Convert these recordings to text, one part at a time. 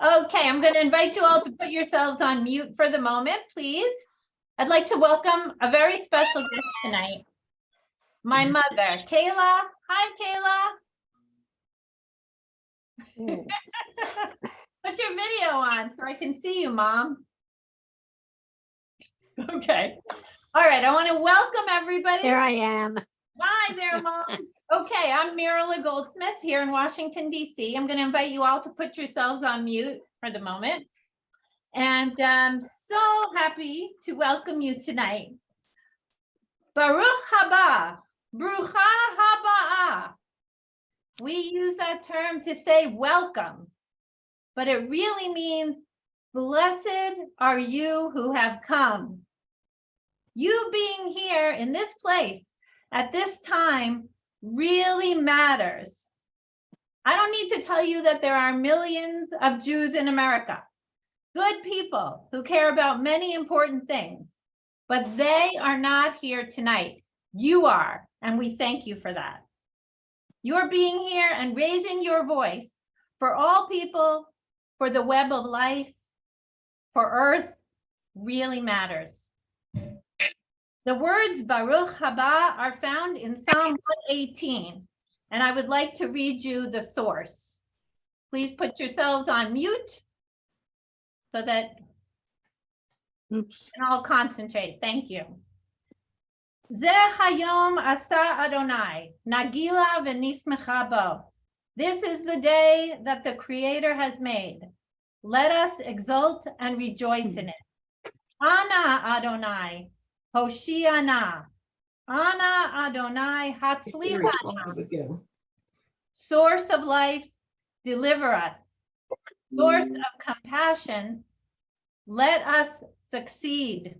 Okay, I'm going to invite you all to put yourselves on mute for the moment, please. I'd like to welcome a very special guest tonight, my mother, Kayla. Hi, Kayla. Put your video on so I can see you, Mom. Okay. All right, I want to welcome everybody. There I am. Hi there, Mom. Okay, I'm Mirala Goldsmith here in Washington, D.C. I'm going to invite you all to put yourselves on mute for the moment. And I'm so happy to welcome you tonight. Baruch haba, brucha haba'ah. We use that term to say welcome, but it really means blessed are you who have come. You being here in this place at this time really matters. I don't need to tell you that there are millions of Jews in America, good people who care about many important things, but they are not here tonight. You are, and we thank you for that. Your being here and raising your voice for all people, for the web of life, for Earth, really matters. The words Baruch haba are found in Psalm 118, and I would like to read you the source. Please put yourselves on mute so that you can all concentrate. Thank you. Zeh hayom asa Adonai, nagila v'nismecha bo. This is the day that the Creator has made. Let us exult and rejoice in it. Ana Adonai, Hoshiana. Ana Adonai, Hatzlichana. Source of life, deliver us. Source of compassion, let us succeed.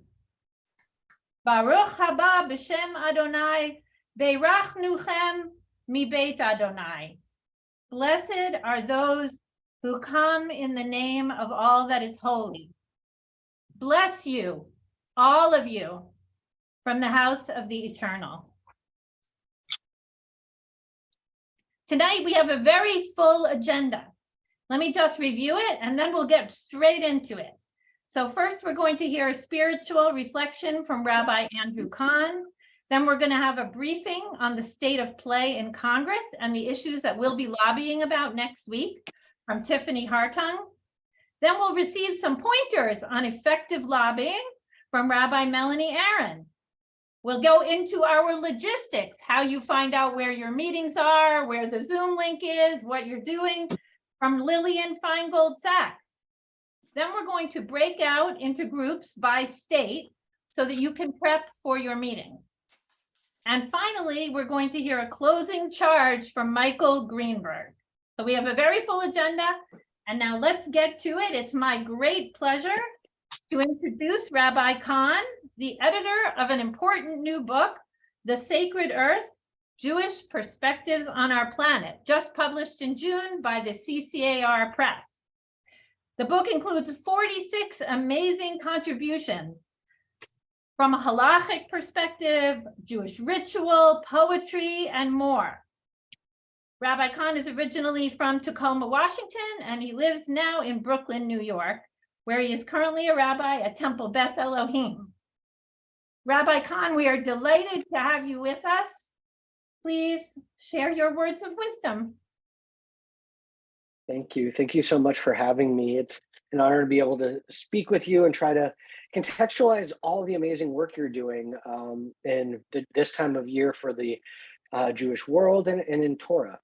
Baruch haba b'shem Adonai, beirachnuchem mi beit Adonai. Blessed are those who come in the name of all that is holy. Bless you, all of you, from the house of the eternal. Tonight we have a very full agenda. Let me just review it and then we'll get straight into it. So first we're going to hear a spiritual reflection from Rabbi Andrew Kahn. Then we're going to have a briefing on the state of play in Congress and the issues that we'll be lobbying about next week from Tiffany Hartung. Then we'll receive some pointers on effective lobbying from Rabbi Melanie Aaron. We'll go into our logistics, how you find out where your meetings are, where the Zoom link is, what you're doing, from Lillian Feingold-Sachs. Then we're going to break out into groups by state so that you can prep for your meeting. And finally, we're going to hear a closing charge from Michael Greenberg. So we have a very full agenda, and now let's get to it. It's my great pleasure to introduce Rabbi Kahn, the editor of an important new book, The Sacred Earth, Jewish Perspectives on Our Planet, just published in June by the CCAR Press. The book includes 46 amazing contributions from a halachic perspective, Jewish ritual, poetry, and more. Rabbi Kahn is originally from Tacoma, Washington, and he lives now in Brooklyn, New York, where he is currently a rabbi at Temple Beth Elohim. Rabbi Kahn, we are delighted to have you with us. Please share your words of wisdom. Thank you. Thank you so much for having me. It's an honor to be able to speak with you and try to contextualize all the amazing work you're doing in this time of year for the Jewish world and in Torah.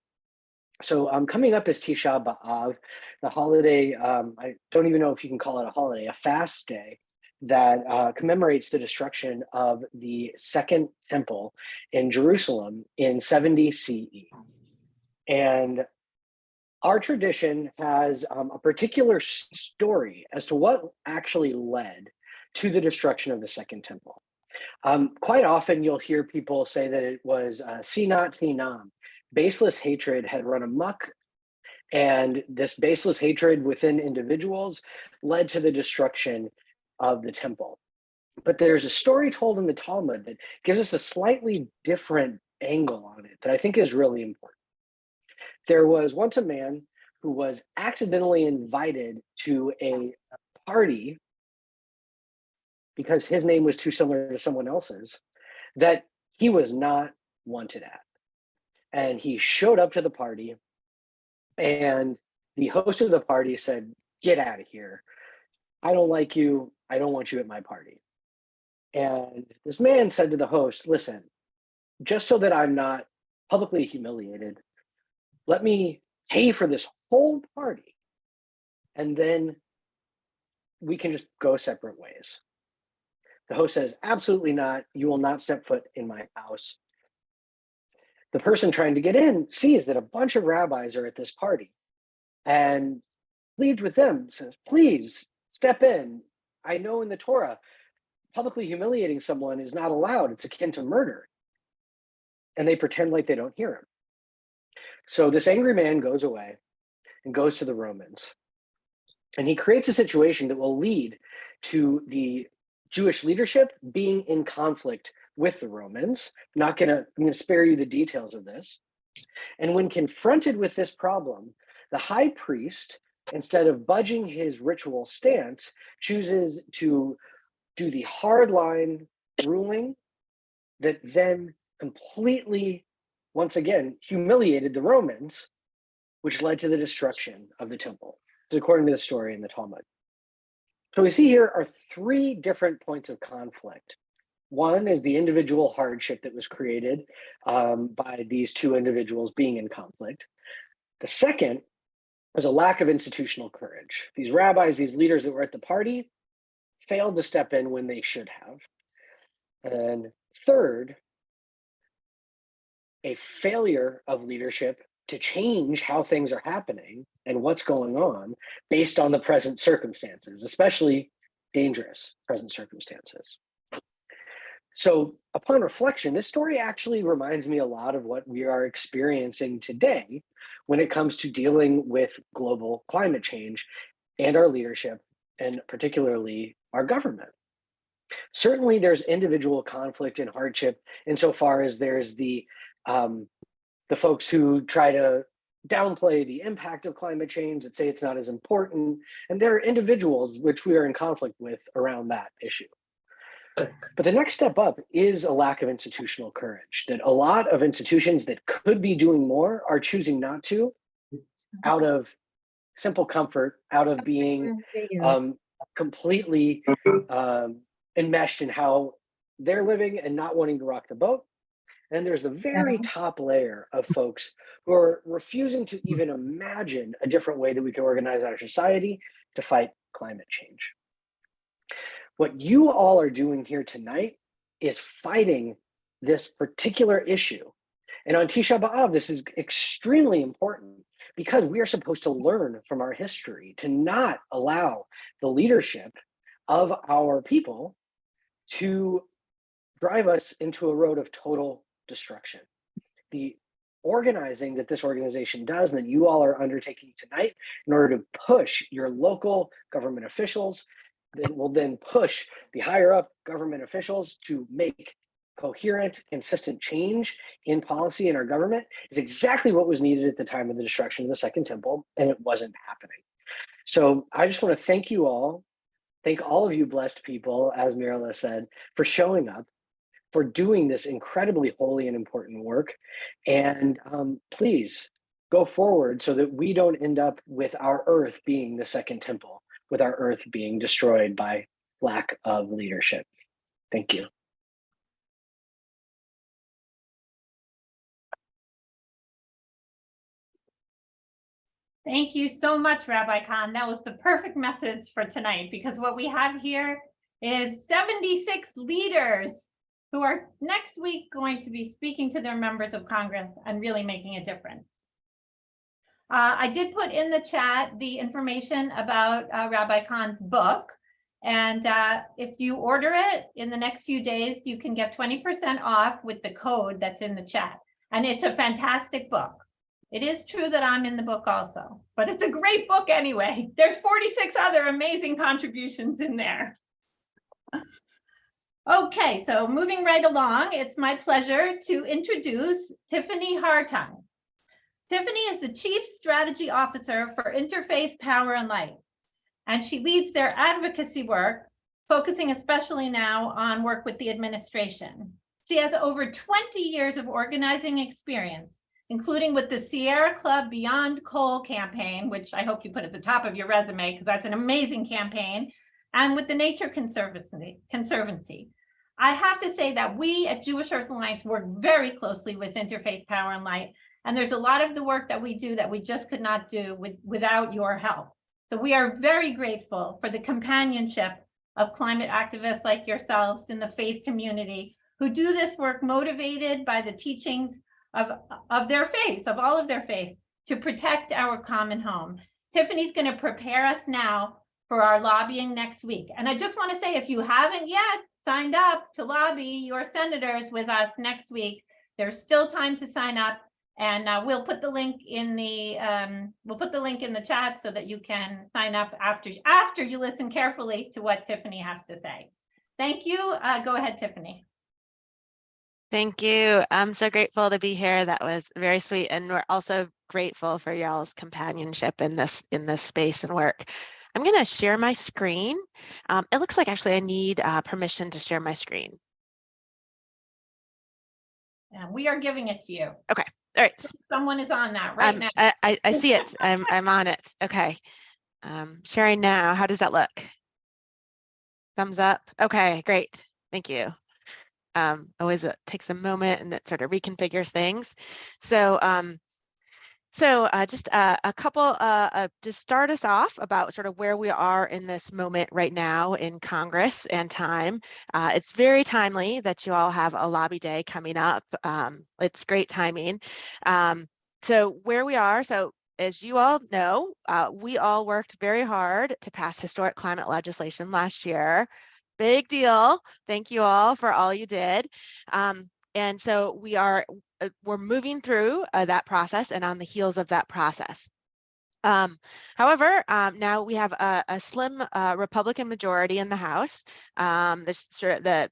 So coming up is Tisha B'Av, the holiday, I don't even know if you can call it a holiday, a fast day that commemorates the destruction of the Second Temple in Jerusalem in 70 CE. And our tradition has a particular story as to what actually led to the destruction of the Second Temple. Quite often you'll hear people say that it was sinat chinam. Baseless hatred had run amok, and this baseless hatred within individuals led to the destruction of the temple. But there's a story told in the Talmud that gives us a slightly different angle on it that I think is really important. There was once a man who was accidentally invited to a party because his name was too similar to someone else's that he was not wanted at. And he showed up to the party, and the host of the party said, "Get out of here. I don't like you. I don't want you at my party." And this man said to the host, "Listen, just so that I'm not publicly humiliated, let me pay for this whole party, and then we can just go separate ways." The host says, "Absolutely not. You will not step foot in my house." The person trying to get in sees that a bunch of rabbis are at this party and pleads with them, says, "Please step in. I know in the Torah, publicly humiliating someone is not allowed. It's akin to murder." And they pretend like they don't hear him. So this angry man goes away and goes to the Romans. And he creates a situation that will lead to the Jewish leadership being in conflict with the Romans. I'm going to spare you the details of this. And when confronted with this problem, the high priest, instead of budging his ritual stance, chooses to do the hardline ruling that then completely, once again, humiliated the Romans, which led to the destruction of the temple. It's according to the story in the Talmud. So we see here are three different points of conflict. One is the individual hardship that was created by these two individuals being in conflict. The second was a lack of institutional courage. These rabbis, these leaders that were at the party, failed to step in when they should have. And third, a failure of leadership to change how things are happening and what's going on based on the present circumstances, especially dangerous present circumstances. So upon reflection, this story actually reminds me a lot of what we are experiencing today when it comes to dealing with global climate change and our leadership, and particularly our government. Certainly there's individual conflict and hardship insofar as there's the folks who try to downplay the impact of climate change, that say it's not as important. And there are individuals which we are in conflict with around that issue. But the next step up is a lack of institutional courage, that a lot of institutions that could be doing more are choosing not to, out of simple comfort, out of being completely enmeshed in how they're living and not wanting to rock the boat. And there's the very top layer of folks who are refusing to even imagine a different way that we can organize our society to fight climate change. What you all are doing here tonight is fighting this particular issue. And on Tisha B'Av, this is extremely important because we are supposed to learn from our history to not allow the leadership of our people to drive us into a road of total destruction. The organizing that this organization does and that you all are undertaking tonight in order to push your local government officials, that will then push the higher up government officials to make coherent, consistent change in policy in our government, is exactly what was needed at the time of the destruction of the Second Temple, and it wasn't happening. So I just want to thank you all, thank all of you blessed people, as Mirala said, for showing up, for doing this incredibly holy and important work. And please go forward so that we don't end up with our earth being the Second Temple, with our earth being destroyed by lack of leadership. Thank you. Thank you so much, Rabbi Khan. That was the perfect message for tonight, because what we have here is 76 leaders who are next week going to be speaking to their members of Congress and really making a difference. I did put in the chat the information about Rabbi Khan's book. And if you order it in the next few days, you can get 20% off with the code that's in the chat. And it's a fantastic book. It is true that I'm in the book also, but it's a great book anyway. There's 46 other amazing contributions in there. Okay, so moving right along, it's my pleasure to introduce Tiffany Hartung. Tiffany is the Chief Strategy Officer for Interfaith Power and Light, and she leads their advocacy work, focusing especially now on work with the administration. She has over 20 years of organizing experience, including with the Sierra Club Beyond Coal campaign, which I hope you put at the top of your resume because that's an amazing campaign, and with the Nature Conservancy. I have to say that we at Jewish Earth Alliance work very closely with Interfaith Power and Light, and there's a lot of the work that we do that we just could not do without your help. So we are very grateful for the companionship of climate activists like yourselves in the faith community who do this work motivated by the teachings of their faith, of all of their faith, to protect our common home. Tiffany's going to prepare us now for our lobbying next week. And I just want to say, if you haven't yet signed up to lobby your senators with us next week, there's still time to sign up. And we'll put the link in the chat so that you can sign up after you listen carefully to what Tiffany has to say. Thank you. Go ahead, Tiffany. Thank you. I'm so grateful to be here. That was very sweet, and we're also grateful for y'all's companionship in this space and work. I'm going to share my screen. It looks like actually I need permission to share my screen. And we are giving it to you. Okay. All right. Someone is on that right now. I see it. I'm on it. Okay. Sharing now. How does that look? Thumbs up. Okay, great. Thank you. Always it takes a moment and it sort of reconfigures things. So just a couple to start us off about sort of where we are in this moment right now in Congress and time. It's very timely that you all have a lobby day coming up. It's great timing. So where we are, so as you all know, we all worked very hard to pass historic climate legislation last year. Big deal. Thank you all for all you did. And so we're moving through that process and on the heels of that process. However, now we have a slim Republican majority in the House. The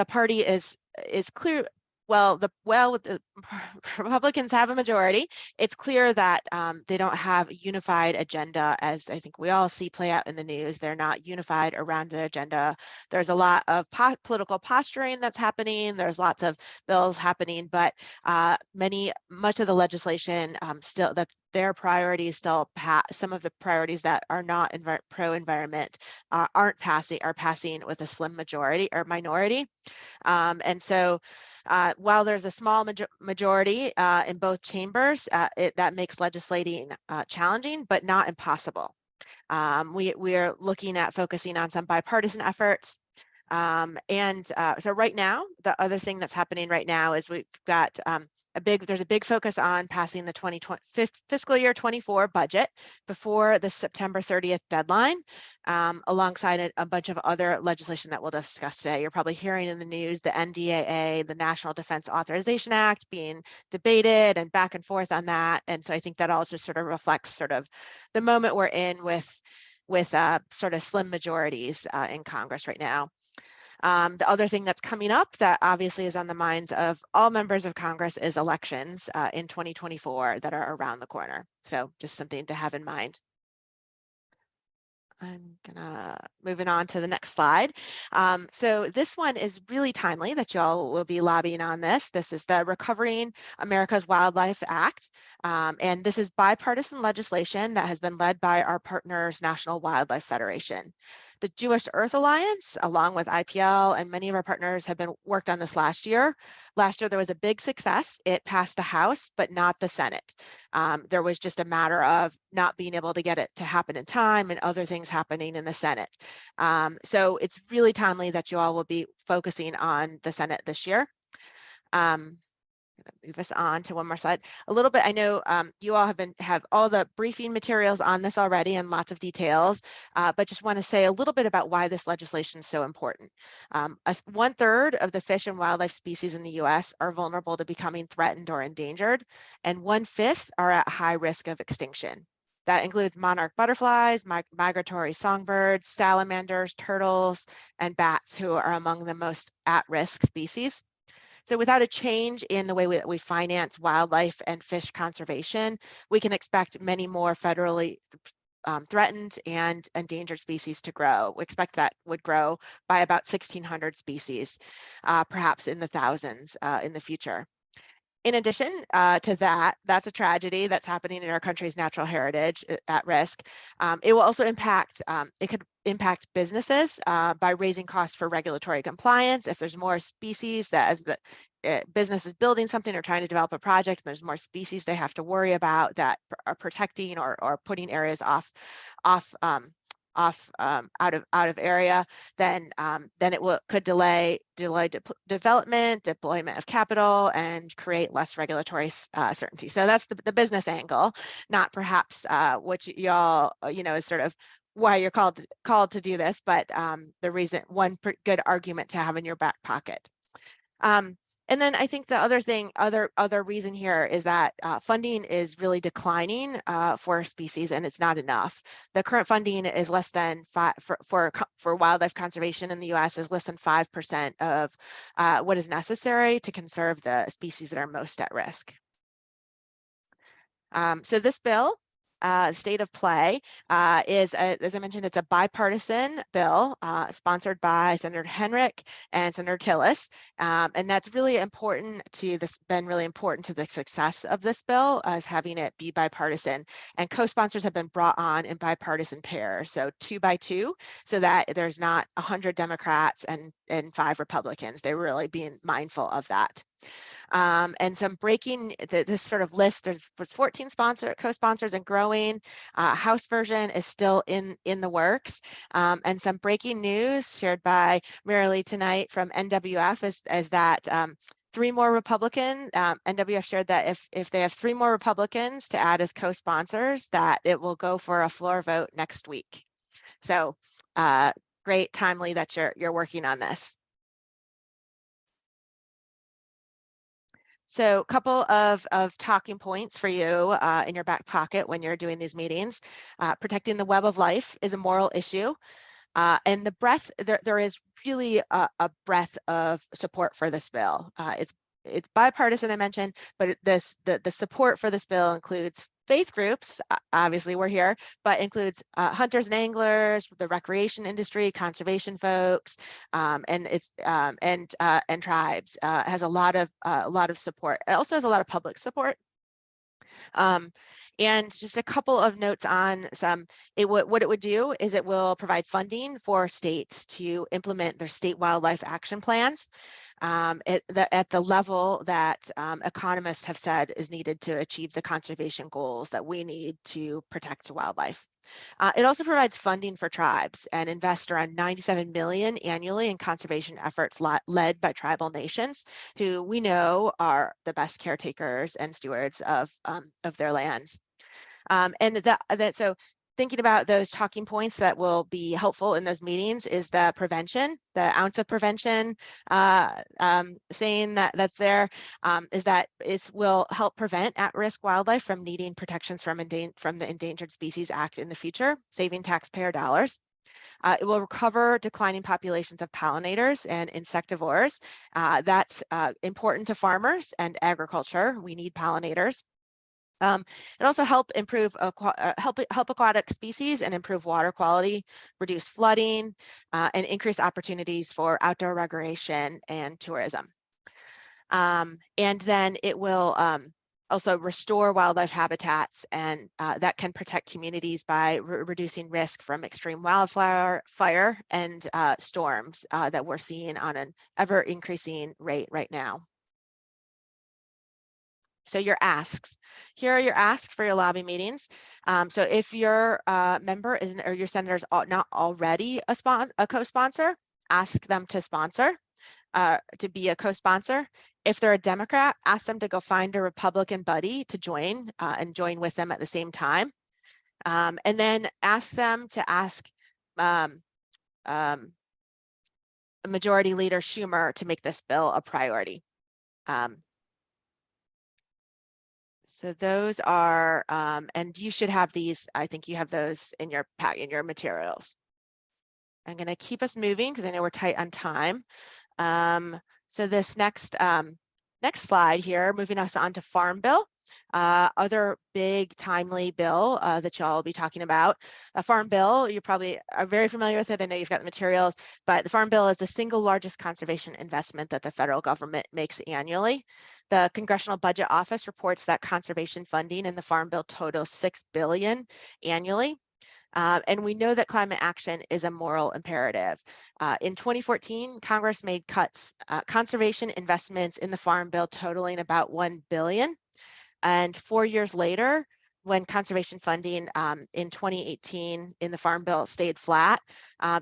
party is clear. Well, the Republicans have a majority. It's clear that they don't have a unified agenda, as I think we all see play out in the news. They're not unified around their agenda. There's a lot of political posturing that's happening. There's lots of bills happening, but much of the legislation still, that their priorities still some of the priorities that are not pro-environment are passing with a slim majority or minority. And so while there's a small majority in both chambers, that makes legislating challenging, but not impossible. We are looking at focusing on some bipartisan efforts. So right now, the other thing that's happening right now is we've got there's a big focus on passing the 2020 fiscal year 24 budget before the September 30th deadline, alongside a bunch of other legislation that we'll discuss today. You're probably hearing in the news the NDAA, the National Defense Authorization Act, being debated and back and forth on that. And so I think that all just sort of reflects sort of the moment we're in with sort of slim majorities in Congress right now. The other thing that's coming up that obviously is on the minds of all members of Congress is elections in 2024 that are around the corner. So just something to have in mind. I'm moving on to the next slide. So this one is really timely that y'all will be lobbying on this. This is the Recovering America's Wildlife Act. And this is bipartisan legislation that has been led by our partners, National Wildlife Federation. The Jewish Earth Alliance, along with IPL and many of our partners, have been worked on this last year. Last year, there was a big success. It passed the House, but not the Senate. There was just a matter of not being able to get it to happen in time and other things happening in the Senate. So it's really timely that you all will be focusing on the Senate this year. Move us on to one more slide. A little bit, I know you all have all the briefing materials on this already and lots of details, but just want to say a little bit about why this legislation is so important. 1/3 of the fish and wildlife species in the US are vulnerable to becoming threatened or endangered, and 1/5 are at high risk of extinction. That includes monarch butterflies, migratory songbirds, salamanders, turtles, and bats, who are among the most at-risk species. So without a change in the way that we finance wildlife and fish conservation, we can expect many more federally threatened and endangered species to grow. We expect that would grow by about 1,600 species, perhaps in the thousands in the future. In addition to that, that's a tragedy that's happening in our country's natural heritage at risk. It will also impact, it could impact businesses by raising costs for regulatory compliance. If there's more species that as the business is building something or trying to develop a project, and there's more species they have to worry about that are protecting or putting areas off out of area, then it could delay development, deployment of capital, and create less regulatory certainty. So that's the business angle, not perhaps what y'all is sort of why you're called to do this, but the reason, one good argument to have in your back pocket. And then I think the other reason here is that funding is really declining for species, and it's not enough. The current funding is less than for wildlife conservation in the U.S. is less than 5% of what is necessary to conserve the species that are most at risk. So this bill, State of Play, is, as I mentioned, it's a bipartisan bill sponsored by Senator Henrich and Senator Tillis, and that's really important to this, been really important to the success of this bill, as having it be bipartisan. And co-sponsors have been brought on in bipartisan pairs, so 2 by 2, so that there's not 100 Democrats and 5 Republicans. They're really being mindful of that. And some breaking, this sort of list, was 14 co-sponsors and growing. House version is still in the works. And some breaking news shared by Marilee tonight from NWF is that 3 more Republicans, NWF shared that if they have 3 more Republicans to add as co-sponsors, that it will go for a floor vote next week. So great, timely that you're working on this. So a couple of talking points for you in your back pocket when you're doing these meetings. Protecting the web of life is a moral issue. And the breadth, there is really a breadth of support for this bill. It's bipartisan, I mentioned, but the support for this bill includes faith groups, obviously we're here, but includes hunters and anglers, the recreation industry, conservation folks, and tribes. It has a lot of support. It also has a lot of public support. And just a couple of notes on what it would do is it will provide funding for states to implement their state wildlife action plans at the level that economists have said is needed to achieve the conservation goals that we need to protect wildlife. It also provides funding for tribes and invests around $97 million annually in conservation efforts led by tribal nations, who we know are the best caretakers and stewards of their lands. So thinking about those talking points that will be helpful in those meetings is the prevention, the ounce of prevention, saying that's there, is that it will help prevent at-risk wildlife from needing protections from the Endangered Species Act in the future, saving taxpayer dollars. It will recover declining populations of pollinators and insectivores. That's important to farmers and agriculture. We need pollinators. It also help improve help aquatic species and improve water quality, reduce flooding, and increase opportunities for outdoor recreation and tourism. And then it will also restore wildlife habitats, and that can protect communities by reducing risk from extreme wildfire and storms that we're seeing on an ever increasing rate right now. So your asks. Here are your asks for your lobby meetings. So if your member isn't, or your senator is not already a co-sponsor, ask them to sponsor, to be a co-sponsor. If they're a Democrat, ask them to go find a Republican buddy to join and join with them at the same time. And then ask them to ask Majority Leader Schumer to make this bill a priority. So those are, and you should have these, I think you have those in your materials. I'm gonna keep us moving because I know we're tight on time. So this next slide here, moving us on to Farm Bill. Other big timely bill that y'all will be talking about. A Farm Bill, you probably are very familiar with it. I know you've got the materials, but the Farm Bill is the single largest conservation investment that the federal government makes annually. The Congressional Budget Office reports that conservation funding in the Farm Bill totals $6 billion annually. And we know that climate action is a moral imperative. In 2014, Congress made cuts, conservation investments in the Farm Bill totaling about $1 billion. And 4 years later, when conservation funding in 2018 in the Farm Bill stayed flat,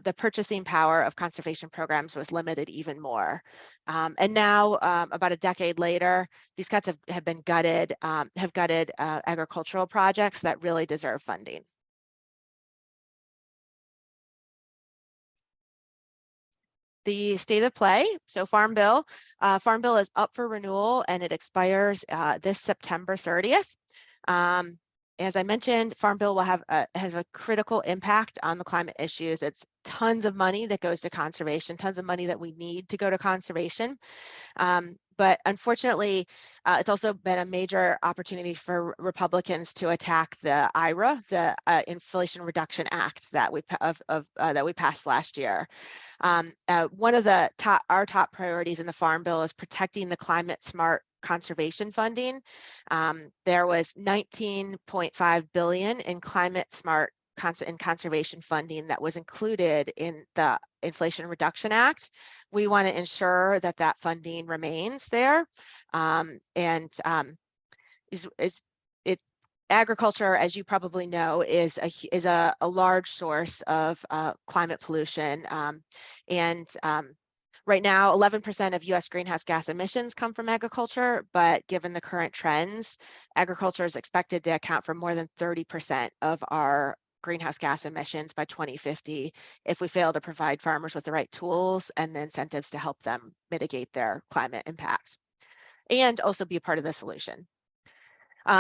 the purchasing power of conservation programs was limited even more. And now, about a decade later, these cuts have been gutted, agricultural projects that really deserve funding. The state of play, so Farm Bill is up for renewal and it expires this September 30th. As I mentioned, Farm Bill will has a critical impact on the climate issues. It's tons of money that goes to conservation, tons of money that we need to go to conservation. But unfortunately, it's also been a major opportunity for Republicans to attack the IRA, the Inflation Reduction Act that we passed last year. One of our top priorities in the Farm Bill is protecting the climate smart conservation funding. There was $19.5 billion in climate smart conservation funding that was included in the Inflation Reduction Act. We want to ensure that that funding remains there. Agriculture, as you probably know, is a large source of climate pollution. Right now, 11% of US greenhouse gas emissions come from agriculture, but given the current trends, agriculture is expected to account for more than 30% of our greenhouse gas emissions by 2050 if we fail to provide farmers with the right tools and the incentives to help them mitigate their climate impact and also be a part of the solution.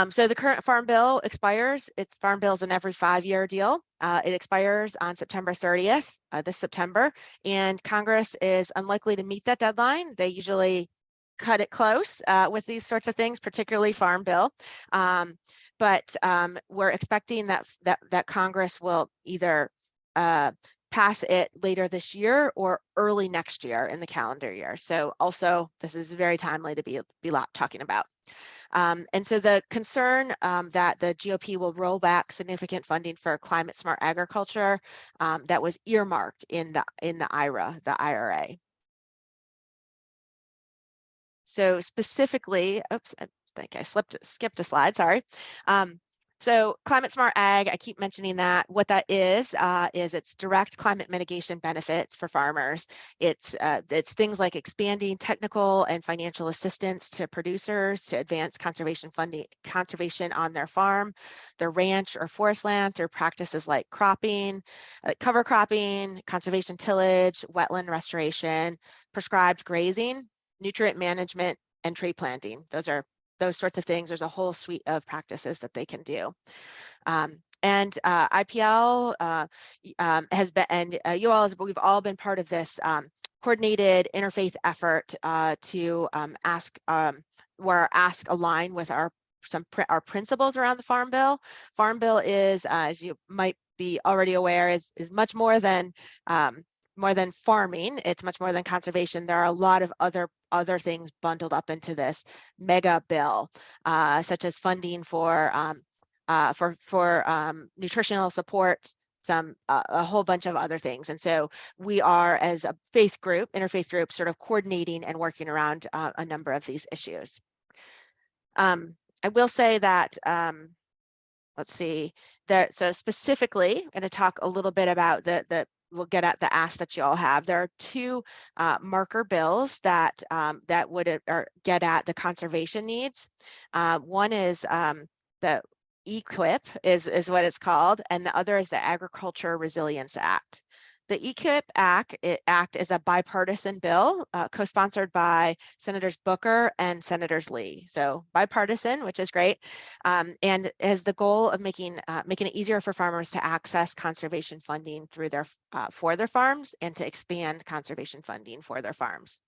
So the current Farm Bill expires. Farm Bill is an every 5-year deal. It expires on September 30th, this September, and Congress is unlikely to meet that deadline. They usually cut it close with these sorts of things, particularly Farm Bill. But we're expecting that Congress will either pass it later this year or early next year in the calendar year. So also, this is very timely to be talking about. And so the concern that the GOP will roll back significant funding for climate smart agriculture that was earmarked in the IRA. So specifically, oops, I think I skipped a slide, sorry. So climate smart ag, I keep mentioning that. What that is it's direct climate mitigation benefits for farmers. It's things like expanding technical and financial assistance to producers to advance conservation on their farm, their ranch or forest land through practices like cropping, cover cropping, conservation tillage, wetland restoration, prescribed grazing, nutrient management, and tree planting. Those sorts of things. There's a whole suite of practices that they can do. IPL has been, and we've all been part of this coordinated interfaith effort to ask align with our principles around the Farm Bill. Farm Bill is, as you might be already aware, is much more than farming. It's much more than conservation. There are a lot of other things bundled up into this mega bill, such as funding for nutritional support, a whole bunch of other things. And so we are, as a interfaith group, sort of coordinating and working around a number of these issues. I will say that, let's see, so specifically, I'm going to talk a little bit about we'll get at the ask that you all have. There are two marker bills that would get at the conservation needs. One is the EQIP is what it's called, and the other is the Agriculture Resilience Act. The EQIP Act is a bipartisan bill co-sponsored by Senators Booker and Senators Lee. So bipartisan, which is great, and has the goal of making it easier for farmers to access conservation funding through for their farms and to expand conservation funding for their farms.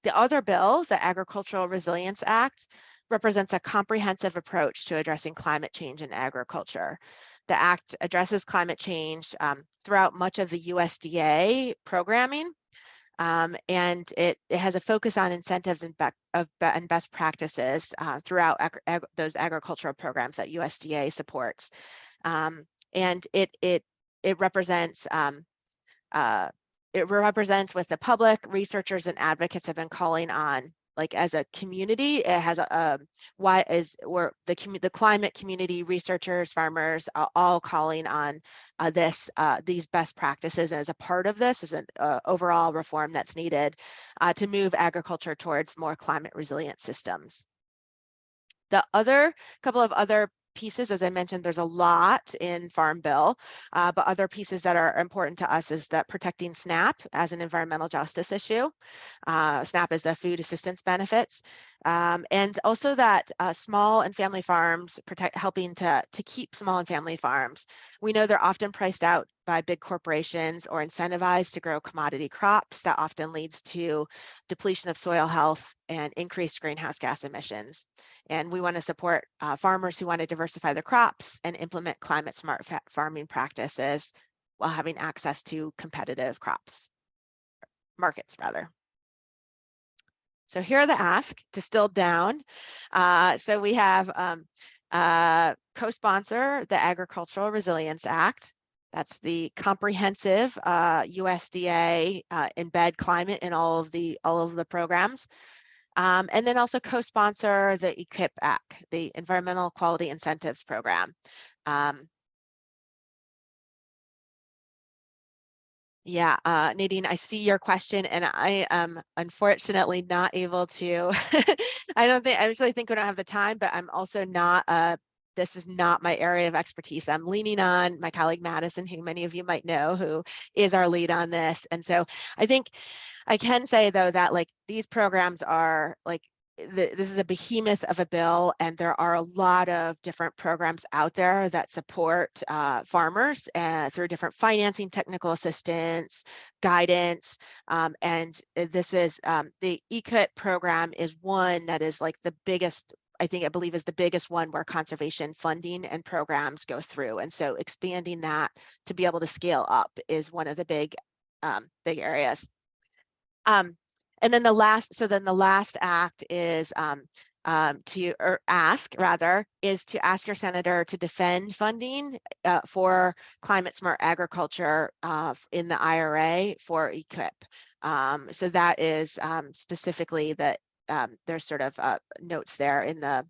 The other bill, the Agricultural Resilience Act, represents a comprehensive approach to addressing climate change in agriculture. The act addresses climate change throughout much of the USDA programming, and it has a focus on incentives and best practices throughout those agricultural programs that USDA supports. And it represents with the public, researchers and advocates have been calling on, like as a community, it has the climate community, researchers, farmers, all calling on these best practices as a part of this, as an overall reform that's needed to move agriculture towards more climate resilient systems. The couple of other pieces, as I mentioned, there's a lot in Farm Bill, but other pieces that are important to us is that protecting SNAP as an environmental justice issue. SNAP is the food assistance benefits, and also that small and family farms, helping to keep small and family farms. We know they're often priced out by big corporations or incentivized to grow commodity crops. That often leads to depletion of soil health and increased greenhouse gas emissions. And we want to support farmers who want to diversify their crops and implement climate smart farming practices while having access to competitive markets rather. So here are the ask, distilled down. So we have co-sponsor the Agricultural Resilience Act. That's the comprehensive USDA embed climate in all of the programs. And then also co-sponsor the EQIP Act, the Environmental Quality Incentives Program. Yeah, Nadine, I see your question, and I am unfortunately not able to. I actually think we don't have the time, but I'm also not, this is not my area of expertise. I'm leaning on my colleague Madison, who many of you might know, who is our lead on this. And so I think I can say though that like these programs are like, this is a behemoth of a bill, and there are a lot of different programs out there that support farmers through different financing, technical assistance, guidance, and this is the EQIP program is one that is like the biggest, I believe is the biggest one where conservation funding and programs go through, and so expanding that to be able to scale up is one of the big areas. And then the last act is to ask your senator to defend funding for climate smart agriculture in the IRA for EQIP. So that is specifically that there's sort of notes there in the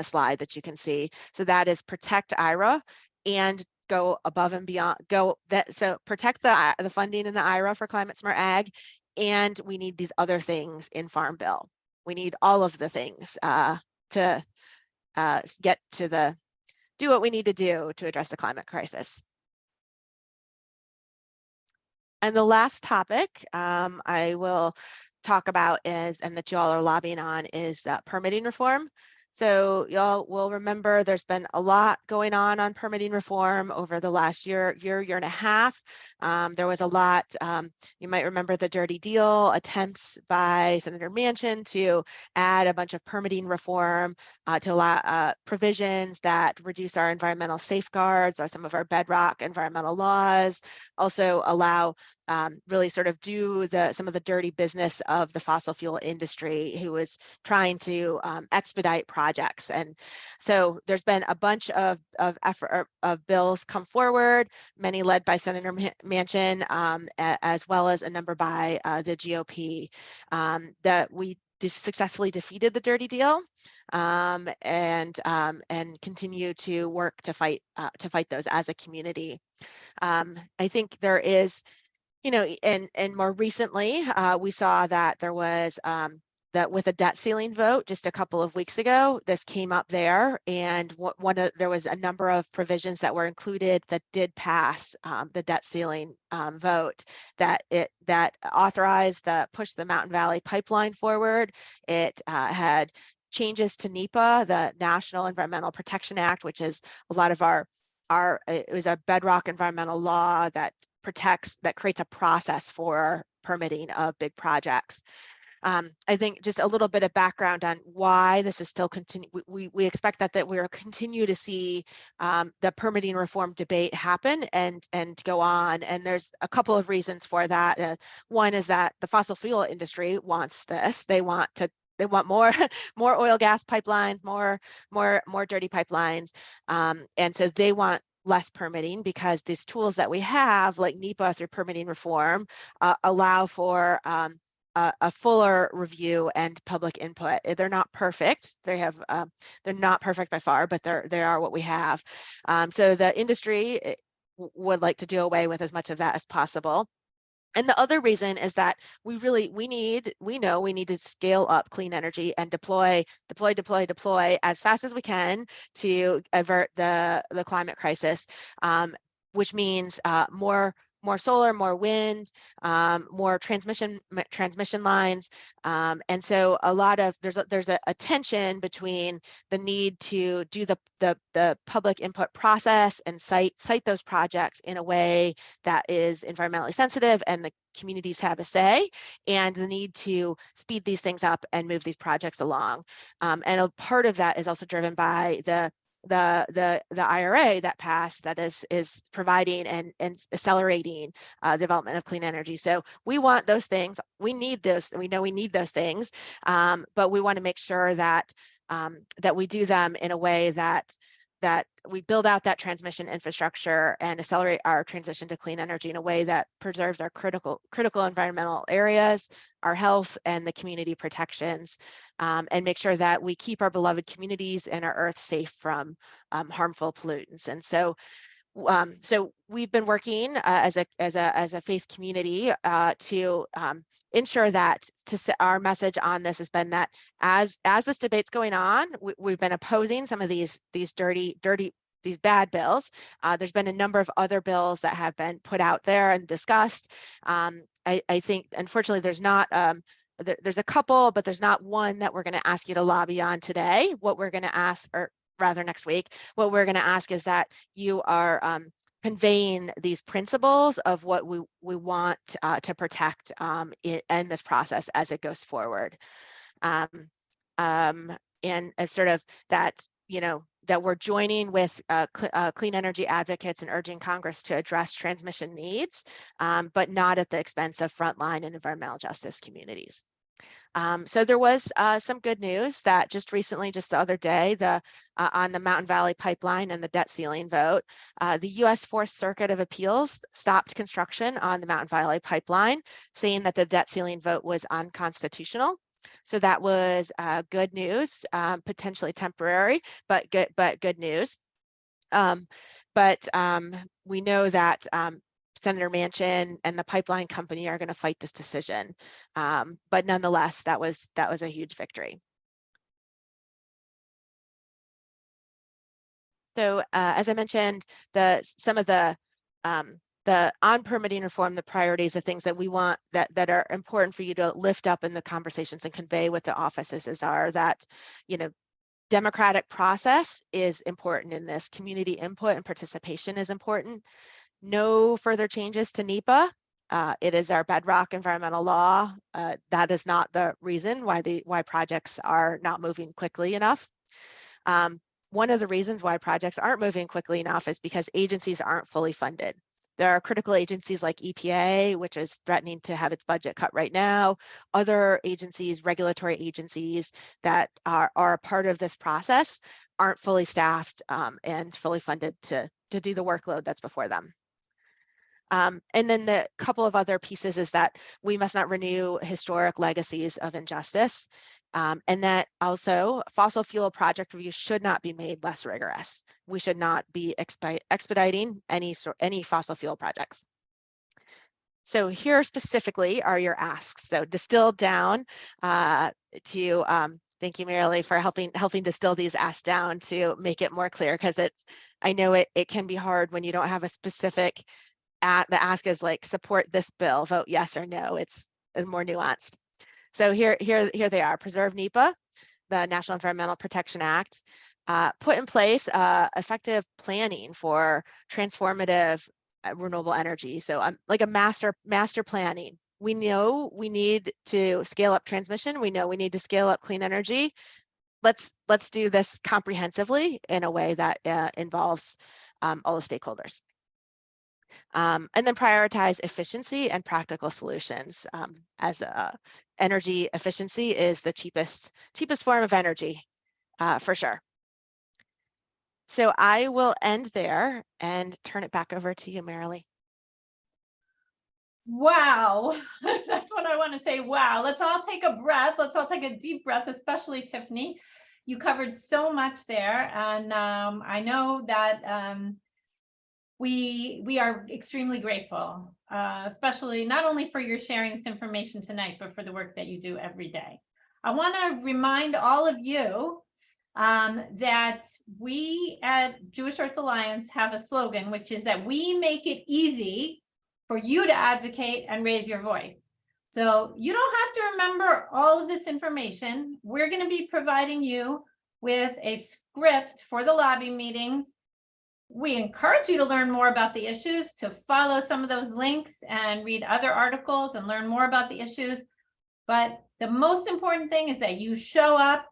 slide that you can see. So that is protect IRA and go above and beyond. So protect the funding in the IRA for climate smart ag. And we need these other things in Farm Bill. We need all of the things to get to do what we need to do to address the climate crisis. And the last topic I will talk about is, and that you all are lobbying on, is permitting reform. So y'all will remember there's been a lot going on permitting reform over the last year and a half. There was a lot, you might remember the dirty deal attempts by Senator Manchin to add a bunch of permitting reform to allow provisions that reduce our environmental safeguards or some of our bedrock environmental laws, also allow really sort of do some of the dirty business of the fossil fuel industry who was trying to expedite projects. And so there's been a bunch of bills come forward, many led by Senator Manchin, as well as a number by the GOP, that we successfully defeated the dirty deal and continue to work to fight those as a community. I think there is, and more recently, we saw that there was that with a debt ceiling vote just a couple of weeks ago, this came up there, and there was a number of provisions that were included that did pass the debt ceiling vote, that authorized push the Mountain Valley Pipeline forward. It had changes to NEPA, the National Environmental Protection Act, which is a lot of it was a bedrock environmental law that creates a process for permitting of big projects. I think just a little bit of background on why this is still continue. We expect that we'll continue to see the permitting reform debate happen and go on. And there's a couple of reasons for that. One is that the fossil fuel industry wants this. They want more more oil gas pipelines, more dirty pipelines, and so they want less permitting because these tools that we have, like NEPA through permitting reform, allow for a fuller review and public input. They're not perfect. They're not perfect by far, but they are what we have. So the industry would like to do away with as much of that as possible. And the other reason is that we know we need to scale up clean energy and deploy as fast as we can to avert the climate crisis, which means more solar, more wind, more transmission lines, and so there's a tension between the need to do the public input process and cite those projects in a way that is environmentally sensitive and the communities have a say, and the need to speed these things up and move these projects along. And a part of that is also driven by the IRA that passed that is providing and accelerating development of clean energy. So we want those things. We need this. We know we need those things, but we want to make sure that that we do them in a way that we build out that transmission infrastructure and accelerate our transition to clean energy in a way that preserves our critical environmental areas, our health, and the community protections, and make sure that we keep our beloved communities and our earth safe from harmful pollutants. And so we've been working as a faith community to ensure that our message on this has been that as this debate's going on, we've been opposing some of these bad bills. There's been a number of other bills that have been put out there and discussed. I think, unfortunately, there's not there's a couple, but there's not one that we're going to ask you to lobby on today. What we're going to ask, or rather next week, what we're going to ask is that you are conveying these principles of what we want to protect in this process as it goes forward. And sort of that, that we're joining with clean energy advocates and urging Congress to address transmission needs, but not at the expense of frontline and environmental justice communities. So there was some good news that just the other day, on the Mountain Valley Pipeline and the debt ceiling vote, the U.S. Fourth Circuit of Appeals stopped construction on the Mountain Valley Pipeline, saying that the debt ceiling vote was unconstitutional. So that was good news, potentially temporary, but good news. But we know that Senator Manchin and the pipeline company are going to fight this decision, but nonetheless, that was a huge victory. So as I mentioned, some of the on permitting reform, the priorities, the things that we want that are important for you to lift up in the conversations and convey with the offices are that, democratic process is important in this. Community input and participation is important. No further changes to NEPA. It is our bedrock environmental law. That is not the reason why projects are not moving quickly enough. One of the reasons why projects aren't moving quickly enough is because agencies aren't fully funded. There are critical agencies like EPA, which is threatening to have its budget cut right now. Other agencies, regulatory agencies that are a part of this process aren't fully staffed and fully funded to do the workload that's before them. And then the couple of other pieces is that we must not renew historic legacies of injustice, and that also fossil fuel project reviews should not be made less rigorous. We should not be expediting any fossil fuel projects. So here specifically are your asks. So distilled down to thank you, Marilee, for helping distill these asks down to make it more clear, because I know it can be hard when you don't have a specific. The ask is like, support this bill, vote yes or no. It's more nuanced. So here they are. Preserve NEPA, the National Environmental Protection Act, put in place effective planning for transformative renewable energy. So like a master planning we know we need to scale up transmission. We know we need to scale up clean energy. Let's do this comprehensively in a way that involves all the stakeholders. And then prioritize efficiency and practical solutions, as energy efficiency is the cheapest form of energy, for sure. So I will end there and turn it back over to you, Marilee. Wow, that's what I want to say. Wow, let's all take a breath. Let's all take a deep breath, especially Tiffany. You covered so much there, and I know that we are extremely grateful, especially not only for your sharing this information tonight, but for the work that you do every day. I want to remind all of you that we at Jewish Earth Alliance have a slogan, which is that we make it easy for you to advocate and raise your voice. So you don't have to remember all of this information. We're going to be providing you with a script for the lobby meetings. We encourage you to learn more about the issues, to follow some of those links and read other articles and learn more about the issues. But the most important thing is that you show up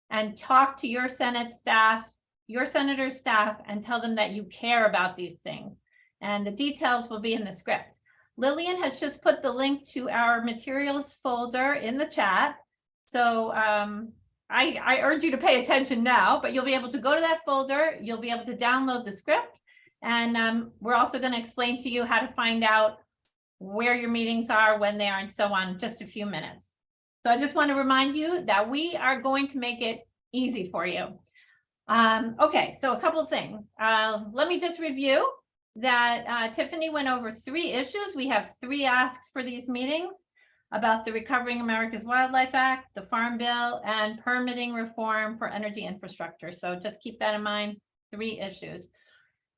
and talk to your Senate staff, your senator's staff, and tell them that you care about these things. And the details will be in the script. Lillian has just put the link to our materials folder in the chat. So I urge you to pay attention now, but you'll be able to go to that folder. You'll be able to download the script. And we're also going to explain to you how to find out where your meetings are, when they are, and so on in just a few minutes. So I just want to remind you that we are going to make it easy for you. Okay, so a couple of things. Let me just review that Tiffany went over 3 issues. We have 3 asks for these meetings about the Recovering America's Wildlife Act, the Farm Bill, and permitting reform for energy infrastructure. So just keep that in mind, 3 issues.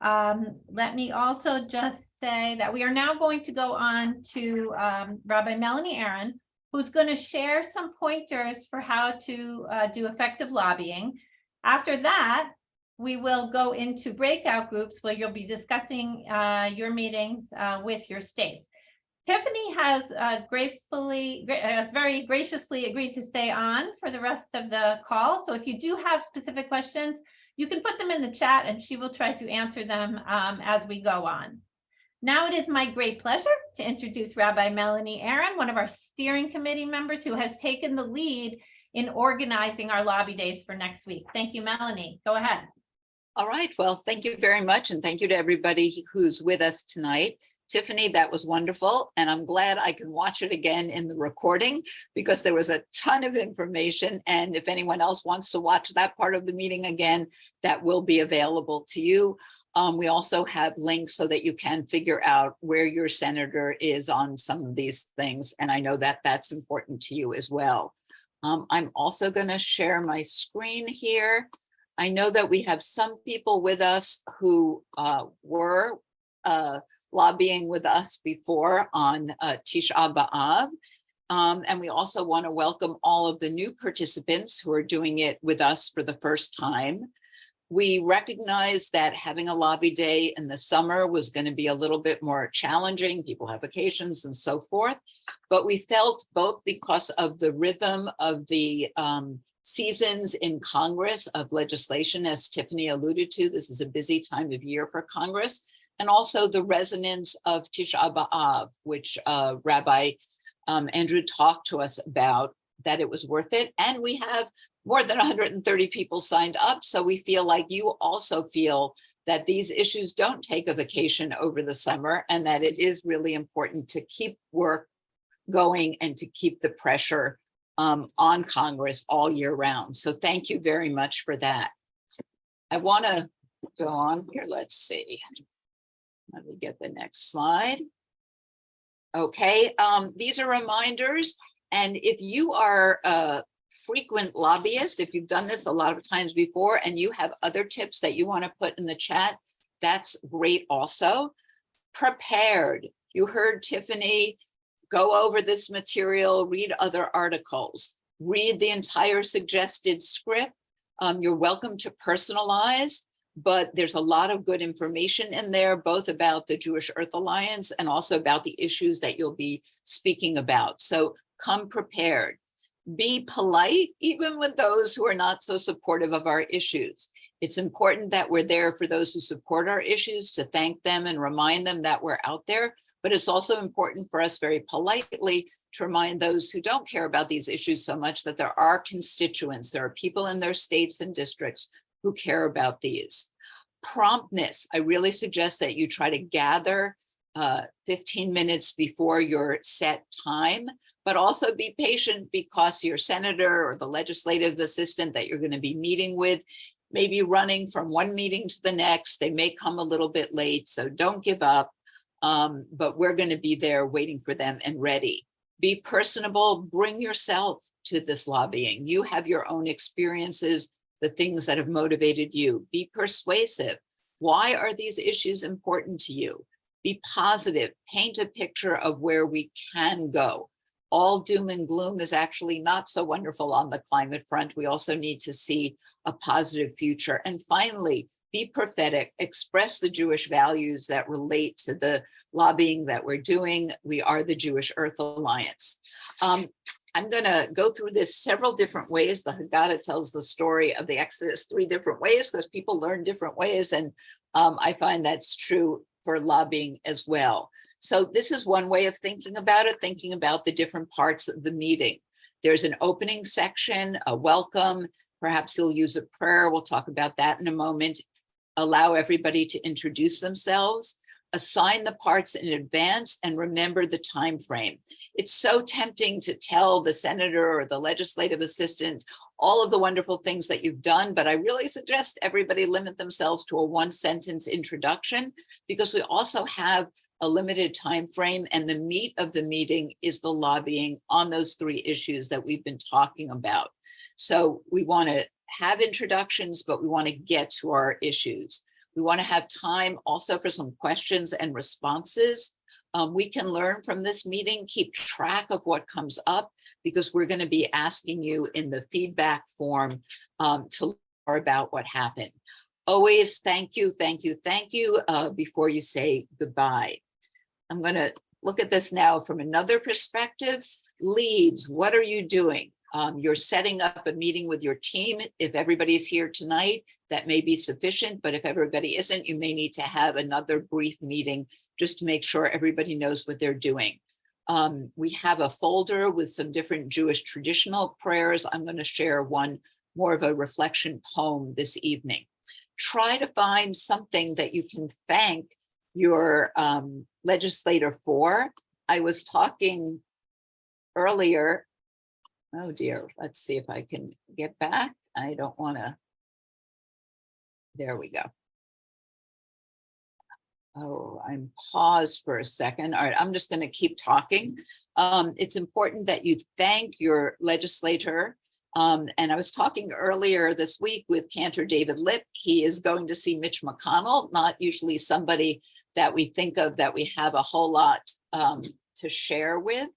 Let me also just say that we are now going to go on to Rabbi Melanie Aaron, who's going to share some pointers for how to do effective lobbying. After that, we will go into breakout groups where you'll be discussing your meetings with your states. Tiffany has very graciously agreed to stay on for the rest of the call. So if you do have specific questions, you can put them in the chat and she will try to answer them as we go on. Now it is my great pleasure to introduce Rabbi Melanie Aaron, one of our steering committee members who has taken the lead in organizing our lobby days for next week. Thank you, Melanie. Go ahead. All right, well, thank you very much. And thank you to everybody who's with us tonight. Tiffany, that was wonderful. And I'm glad I can watch it again in the recording because there was a ton of information. And if anyone else wants to watch that part of the meeting again, that will be available to you. We also have links so that you can figure out where your senator is on some of these things. And I know that that's important to you as well. I'm also going to share my screen here. I know that we have some people with us who were lobbying with us before on Tisha B'Av. And we also want to welcome all of the new participants who are doing it with us for the first time. We recognize that having a lobby day in the summer was going to be a little bit more challenging. People have vacations and so forth. But we felt both because of the rhythm of the seasons in Congress of legislation, as Tiffany alluded to, this is a busy time of year for Congress, and also the resonance of Tisha B'Av, which Rabbi Andrew talked to us about, that it was worth it. And we have more than 130 people signed up. So we feel like you also feel that these issues don't take a vacation over the summer and that it is really important to keep work going and to keep the pressure on Congress all year round. So thank you very much for that. I want to go on here. Let's see. Let me get the next slide. Okay, these are reminders. And if you are a frequent lobbyist, if you've done this a lot of times before and you have other tips that you want to put in the chat, that's great also. Prepared. You heard Tiffany. Go over this material, read other articles, read the entire suggested script. You're welcome to personalize. but there's a lot of good information in there, both about the Jewish Earth Alliance and also about the issues that you'll be speaking about. So come prepared. Be polite, even with those who are not so supportive of our issues. It's important that we're there for those who support our issues, to thank them and remind them that we're out there. But it's also important for us very politely to remind those who don't care about these issues so much that there are constituents, there are people in their states and districts who care about these. Promptness. I really suggest that you try to gather 15 minutes before your set time, but also be patient, because your senator or the legislative assistant that you're going to be meeting with may be running from one meeting to the next. They may come a little bit late, so don't give up. But we're going to be there waiting for them and ready. Be personable. Bring yourself to this lobbying. You have your own experiences, the things that have motivated you. Be persuasive. Why are these issues important to you? Be positive. Paint a picture of where we can go. All doom and gloom is actually not so wonderful on the climate front. We also need to see a positive future. And finally, be prophetic. Express the Jewish values that relate to the lobbying that we're doing. We are the Jewish Earth Alliance. I'm going to go through this several different ways. The Haggadah tells the story of the Exodus 3 different ways, because people learn different ways. And I find that's true for lobbying as well. So this is one way of thinking about it, thinking about the different parts of the meeting. There's an opening section, a welcome. Perhaps you'll use a prayer. We'll talk about that in a moment. Allow everybody to introduce themselves. Assign the parts in advance and remember the time frame. It's so tempting to tell the senator or the legislative assistant all of the wonderful things that you've done, but I really suggest everybody limit themselves to a one-sentence introduction, because we also have a limited time frame, and the meat of the meeting is the lobbying on those 3 issues that we've been talking about. So we want to have introductions, but we want to get to our issues. We want to have time also for some questions and responses. We can learn from this meeting, keep track of what comes up, because we're going to be asking you in the feedback form to learn more about what happened. Always thank you, thank you, thank you before you say goodbye. I'm going to look at this now from another perspective. Leads, what are you doing? You're setting up a meeting with your team. If everybody's here tonight, that may be sufficient, but if everybody isn't, you may need to have another brief meeting just to make sure everybody knows what they're doing. We have a folder with some different Jewish traditional prayers. I'm going to share one more of a reflection poem this evening. Try to find something that you can thank your legislator for. I was talking earlier. Oh dear, let's see if I can get back. I don't want to. There we go. Oh, I'm paused for a second. All right, I'm just going to keep talking. It's important that you thank your legislator. And I was talking earlier this week with Cantor David Lipp. He is going to see Mitch McConnell, not usually somebody that we think of that we have a whole lot to share with.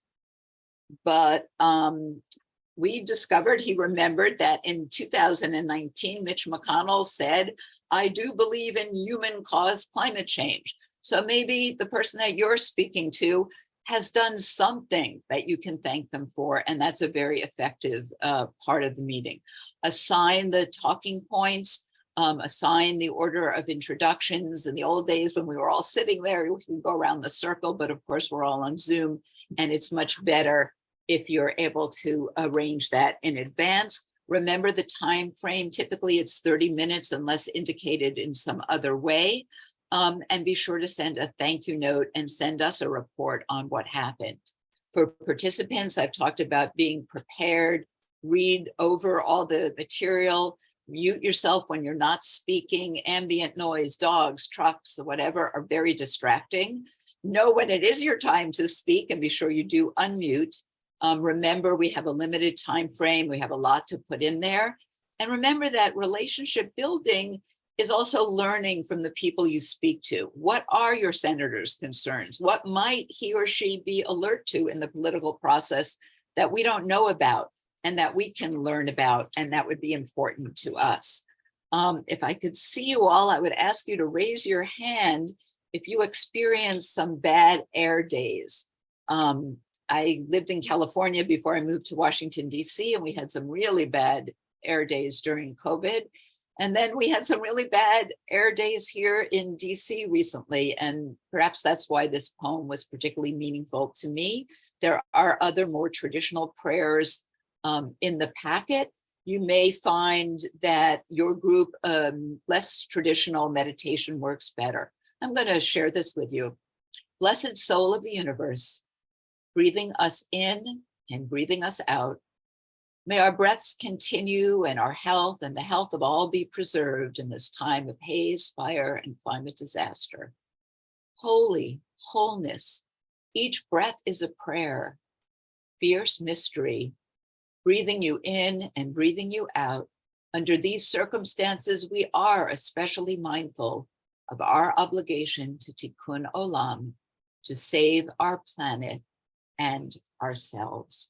But we discovered, he remembered that in 2019, Mitch McConnell said, I do believe in human-caused climate change. So maybe the person that you're speaking to has done something that you can thank them for, and that's a very effective part of the meeting. Assign the talking points, assign the order of introductions. In the old days when we were all sitting there, we could go around the circle, but of course we're all on Zoom, and it's much better if you're able to arrange that in advance. Remember the time frame. Typically it's 30 minutes unless indicated in some other way. And be sure to send a thank you note and send us a report on what happened. For participants, I've talked about being prepared, read over all the material, mute yourself when you're not speaking. Ambient noise, dogs, trucks, whatever are very distracting. Know when it is your time to speak and be sure you do unmute. Remember, we have a limited time frame. We have a lot to put in there. And remember that relationship building is also learning from the people you speak to. What are your senator's concerns? What might he or she be alert to in the political process that we don't know about and that we can learn about, and that would be important to us? If I could see you all, I would ask you to raise your hand if you experience some bad air days. I lived in California before I moved to Washington, D.C., and we had some really bad air days during COVID. And then we had some really bad air days here in DC recently, and perhaps that's why this poem was particularly meaningful to me. There are other more traditional prayers in the packet. You may find that your group less traditional meditation works better. I'm going to share this with you. Blessed soul of the universe, breathing us in and breathing us out. May our breaths continue and our health and the health of all be preserved in this time of haze, fire, and climate disaster. Holy wholeness, each breath is a prayer, fierce mystery, breathing you in and breathing you out. Under these circumstances, we are especially mindful of our obligation to tikkun olam, to save our planet and ourselves.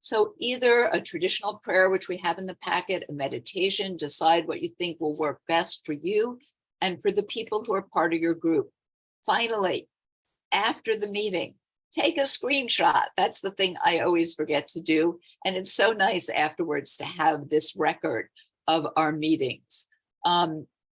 So either a traditional prayer, which we have in the packet, a meditation, decide what you think will work best for you and for the people who are part of your group. Finally, after the meeting, take a screenshot. That's the thing I always forget to do. And it's so nice afterwards to have this record of our meetings.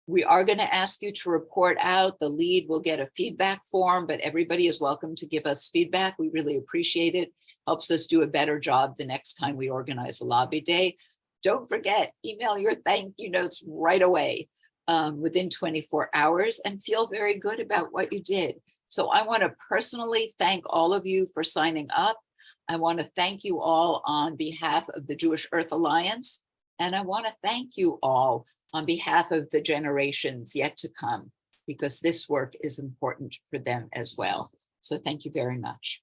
We are going to ask you to report out. The lead will get a feedback form, but everybody is welcome to give us feedback. We really appreciate it. Helps us do a better job the next time we organize a lobby day. Don't forget, email your thank you notes right away within 24 hours and feel very good about what you did. So I want to personally thank all of you for signing up. I want to thank you all on behalf of the Jewish Earth Alliance. And I want to thank you all on behalf of the generations yet to come, because this work is important for them as well. So thank you very much.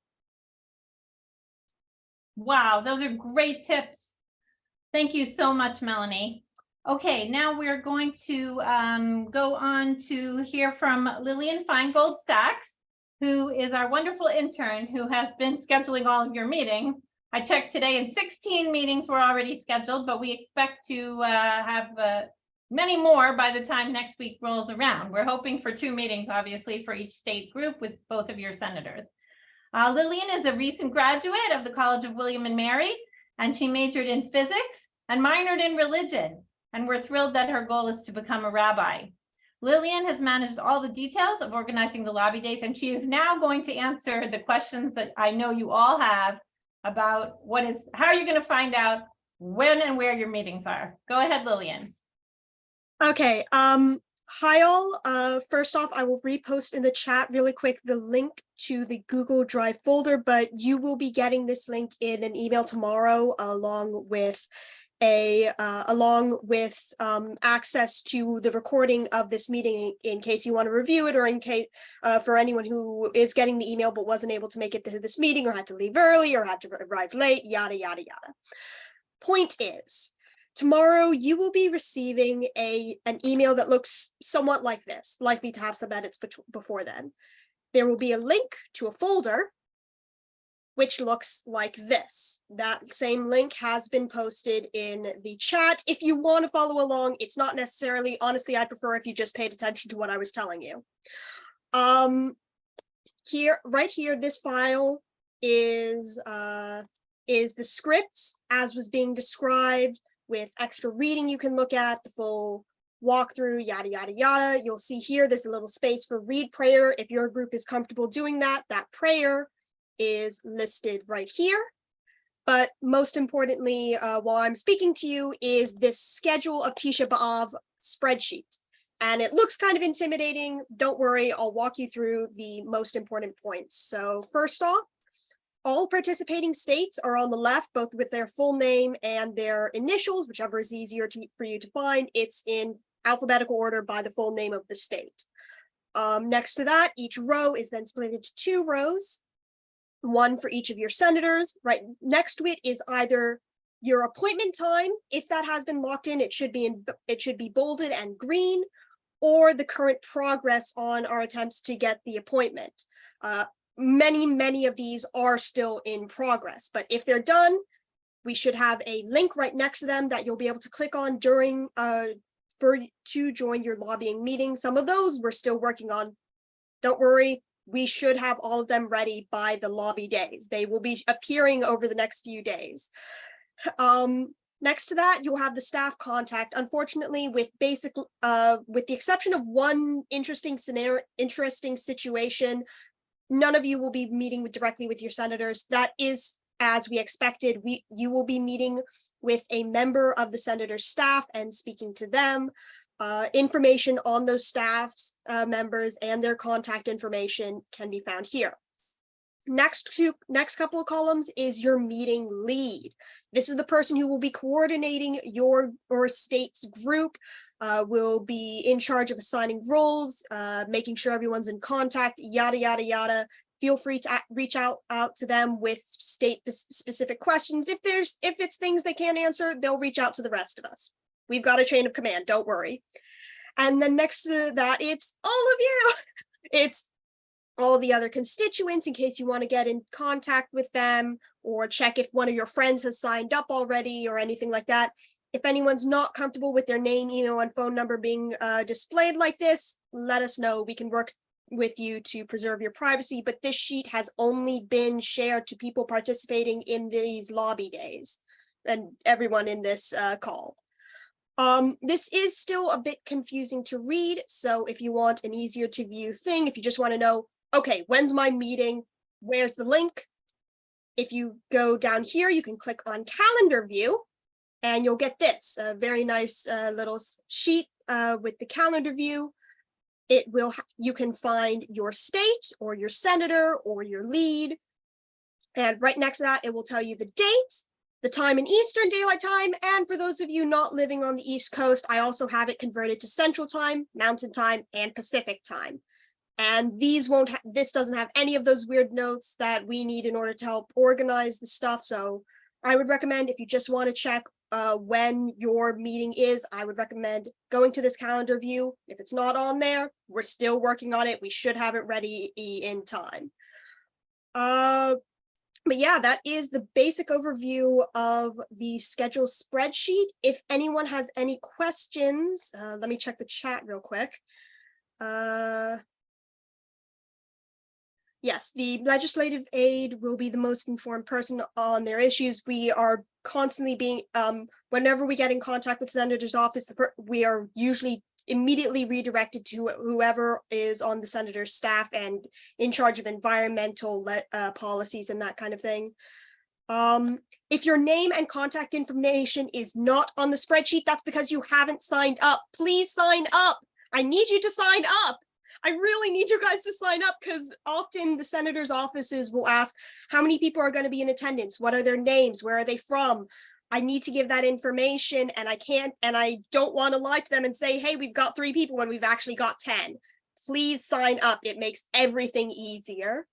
Wow, those are great tips. Thank you so much, Melanie. Okay, now we're going to go on to hear from Lillian Feingold Sachs, who is our wonderful intern who has been scheduling all of your meetings. I checked today and 16 meetings were already scheduled, but we expect to have many more by the time next week rolls around. We're hoping for 2 meetings, obviously, for each state group with both of your senators. Lillian is a recent graduate of the College of William and Mary, and she majored in physics and minored in religion. And we're thrilled that her goal is to become a rabbi. Lillian has managed all the details of organizing the lobby days, and she is now going to answer the questions that I know you all have about how are you going to find out when and where your meetings are. Go ahead, Lillian. Okay, hi all. First off, I will repost in the chat really quick the link to the Google Drive folder, but you will be getting this link in an email tomorrow along with access to the recording of this meeting in case you want to review it, or in case for anyone who is getting the email but wasn't able to make it to this meeting or had to leave early or had to arrive late, yada, yada, yada. Point is, tomorrow you will be receiving an email that looks somewhat like this, likely to have some edits before then. There will be a link to a folder which looks like this. That same link has been posted in the chat. If you want to follow along, it's not necessarily, honestly, I'd prefer if you just paid attention to what I was telling you. Right here, this file is the script as was being described, with extra reading you can look at, the full walkthrough, yada, yada, yada. You'll see here, there's a little space for read prayer. If your group is comfortable doing that, that prayer is listed right here. But most importantly, while I'm speaking to you, is this schedule of Tisha B'Av spreadsheet. And it looks kind of intimidating. Don't worry, I'll walk you through the most important points. So first off, all participating states are on the left, both with their full name and their initials, whichever is easier for you to find. It's in alphabetical order by the full name of the state. Next to that, each row is then split into 2 rows. One for each of your senators. Right next to it is either your appointment time. If that has been locked in, it should be bolded and green, or the current progress on our attempts to get the appointment. Many of these are still in progress, but if they're done, we should have a link right next to them that you'll be able to click on during to join your lobbying meeting. Some of those we're still working on. Don't worry, we should have all of them ready by the lobby days. They will be appearing over the next few days. Next to that, you'll have the staff contact. Unfortunately, with the exception of one interesting situation, none of you will be meeting directly with your senators. That is as we expected. You will be meeting with a member of the senator's staff and speaking to them. Information on those staff's members and their contact information can be found here. Next couple of columns is your meeting lead. This is the person who will be coordinating your state's group, will be in charge of assigning roles, making sure everyone's in contact, yada, yada, yada. Feel free to reach out to them with state specific questions. If it's things they can't answer, they'll reach out to the rest of us. We've got a chain of command, don't worry. And then next to that, it's all of you. It's all the other constituents in case you want to get in contact with them or check if one of your friends has signed up already or anything like that. If anyone's not comfortable with their name, email, and phone number being displayed like this, let us know. We can work with you to preserve your privacy, but this sheet has only been shared to people participating in these lobby days and everyone in this call. This is still a bit confusing to read, so if you want an easier to view thing, if you just want to know, okay, when's my meeting? Where's the link? If you go down here, you can click on calendar view and you'll get this, a very nice little sheet with the calendar view. You can find your state or your senator or your lead. And right next to that, it will tell you the date, the time in Eastern Daylight Time. And for those of you not living on the East Coast, I also have it converted to Central Time, Mountain Time, and Pacific Time. And this doesn't have any of those weird notes that we need in order to help organize the stuff. So I would recommend, if you just want to check when your meeting is, I would recommend going to this calendar view. If it's not on there, we're still working on it. We should have it ready in time. But yeah, that is the basic overview of the schedule spreadsheet. If anyone has any questions, let me check the chat real quick. Yes, the legislative aide will be the most informed person on their issues. We are constantly being, whenever we get in contact with the senator's office, we are usually immediately redirected to whoever is on the senator's staff and in charge of environmental policies and that kind of thing. If your name and contact information is not on the spreadsheet, that's because you haven't signed up. Please sign up. I need you to sign up. I really need you guys to sign up, because often the senator's offices will ask how many people are going to be in attendance, what are their names, where are they from. I need to give that information, and I don't want to lie to them and say, hey, we've got 3 people when we've actually got 10. Please sign up. It makes everything easier.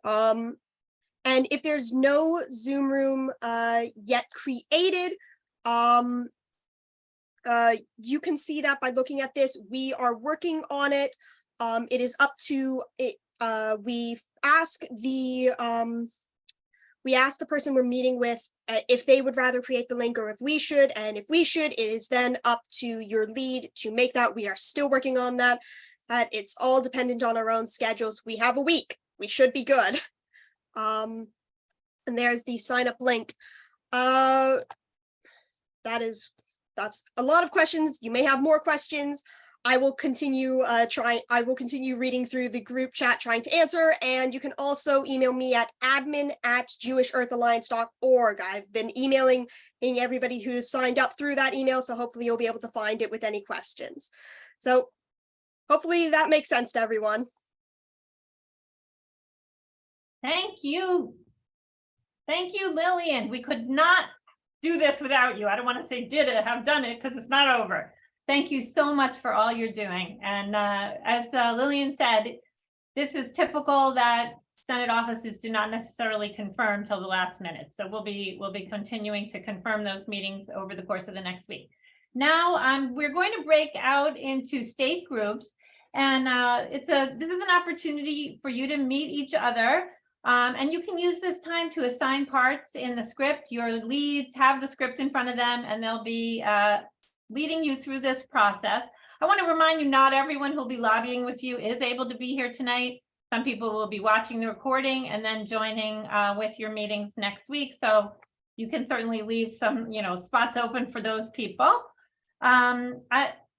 And if there's no Zoom room yet created, you can see that by looking at this. We are working on it. It is up to it. We ask the person we're meeting with if they would rather create the link or if we should. And if we should, it is then up to your lead to make that. We are still working on that. It's all dependent on our own schedules. We have a week. We should be good. And there's the sign up link. That's a lot of questions. You may have more questions. I will continue reading through the group chat trying to answer, and you can also email me at admin@JewishEarthAlliance.org. I've been emailing everybody who's signed up through that email, so hopefully you'll be able to find it with any questions. So hopefully that makes sense to everyone. Thank you. Thank you, Lillian. We could not do this without you. I don't want to say have done it, because it's not over. Thank you so much for all you're doing. And as Lillian said, this is typical that Senate offices do not necessarily confirm till the last minute. So we'll be continuing to confirm those meetings over the course of the next week. Now we're going to break out into state groups, and this is an opportunity for you to meet each other. And you can use this time to assign parts in the script. Your leads have the script in front of them, and they'll be leading you through this process. I want to remind you, not everyone who'll be lobbying with you is able to be here tonight. Some people will be watching the recording and then joining with your meetings next week. So you can certainly leave some, spots open for those people.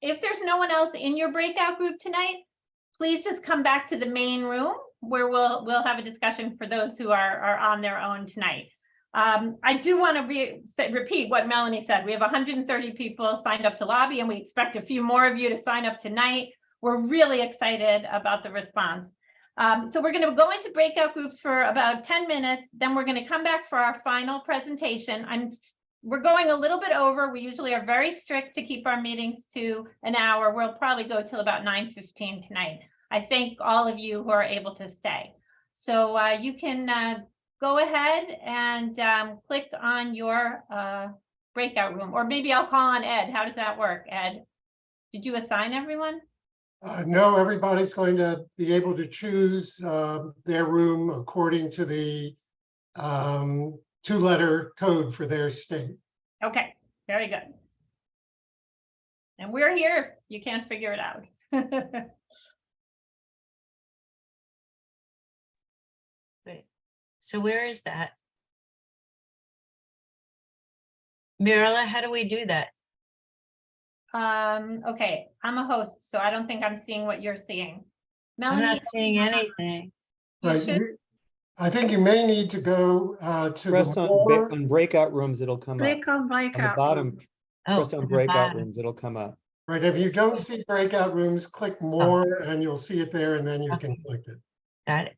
If there's no one else in your breakout group tonight, please just come back to the main room where we'll have a discussion for those who are on their own tonight. I do want to repeat what Melanie said. We have 130 people signed up to lobby, and we expect a few more of you to sign up tonight. We're really excited about the response. So we're going to go into breakout groups for about 10 minutes. Then we're going to come back for our final presentation. We're going a little bit over. We usually are very strict to keep our meetings to an hour. We'll probably go till about 9:15 tonight. I thank all of you who are able to stay. So you can go ahead and click on your breakout room, or maybe I'll call on Ed. How does that work, Ed? Did you assign everyone? No, everybody's going to be able to choose their room according to the 2-letter code for their state. Okay, very good. And we're here if you can't figure it out. Great. So where is that? Mirala, how do we do that? Okay, I'm a host, so I don't think I'm seeing what you're seeing. I'm Melanie, not seeing anything. you Right. should, I think you may need to go to Press the on, more. on breakout rooms, it'll come up. Click on On the breakout bottom, room. Oh, press on at the breakout bottom. rooms, it'll come up. Right. If you don't see breakout rooms, click more and you'll see it there, and then you can Okay. click it. Got it.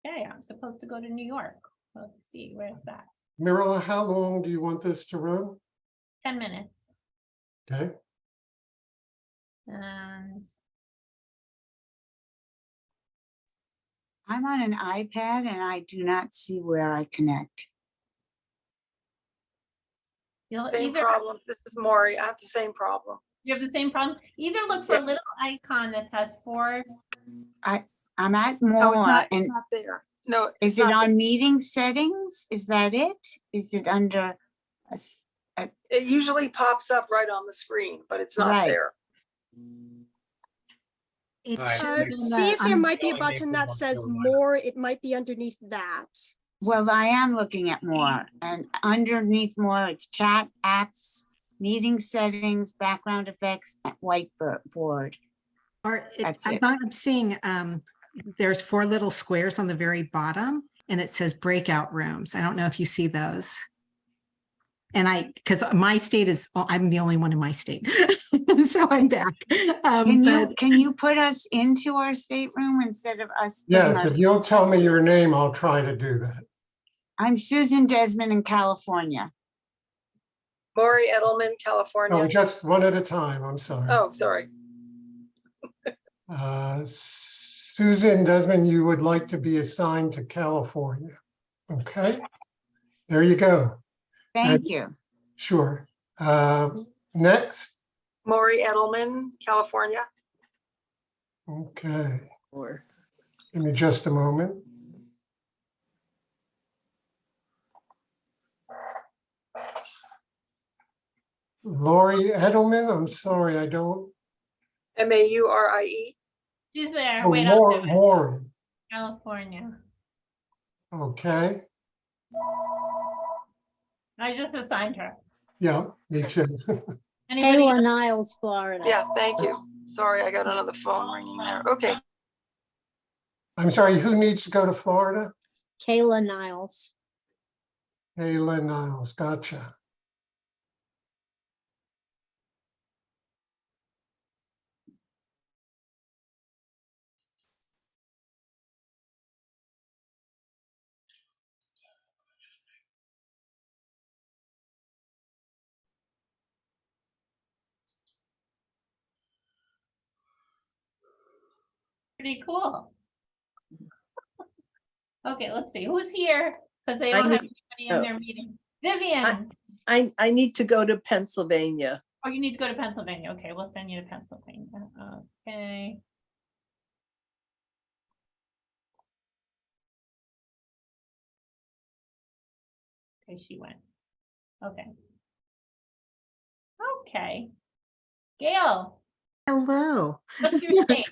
okay, I'm supposed to go to New York. Let's see, where's that? Mirala, how long do you want this to run? 10 minutes. Okay. And I'm on an iPad and I do not see where I connect. you'll Same either, problem. This is Maury. I have the same problem. you have the same problem. Either look for a Yes. little icon that has 4. I'm at No, more, it's not. It's and not there. No, is it's it not. on meeting settings? Is that it? Is it under? It usually pops up right on the screen, but it's not Right. there. It All right. should, see if there might be a button that says more, it might be underneath that. Well, I am looking at more, and underneath more, it's chat, apps, meeting settings, background effects, and whiteboard. Or That's I'm it. I'm seeing there's 4 little squares on the very bottom and it says breakout rooms. I don't know if you see those. And because my state is, I'm the only one in my state. So I'm back. Can you put us into our stateroom instead of us? putting Yes, us- if you'll tell me your name, I'll try to do that. I'm Susan Desmond in California. Maury Edelman, Oh, California. just one at a time. I'm sorry. Oh, sorry. Susan Desmond, you would like to be assigned to California. Okay, there you go. Thank you. Sure. Next. Maury Edelman, California. Okay. Give me just a moment. Lori Edelman, I'm sorry, I don't. Maurie. She's there. Oh, Wait, I'll do it. Warren. California. Okay. I just assigned her. Yeah, me too. Anybody else? Niles, Florida. Yeah, thank you. Sorry, I got another phone ringing there. Okay. I'm sorry, who needs to go to Florida? Kayla Niles. Kayla Niles, gotcha. Pretty cool. Okay, let's see, who's here? Because they I don't have need- anybody in their meeting. Vivian, I need to go to Pennsylvania. oh, you need to go to Pennsylvania. Okay, we'll send you to Pennsylvania. Okay. Okay, she went. Okay. Okay. Gail, Hello. what's your state?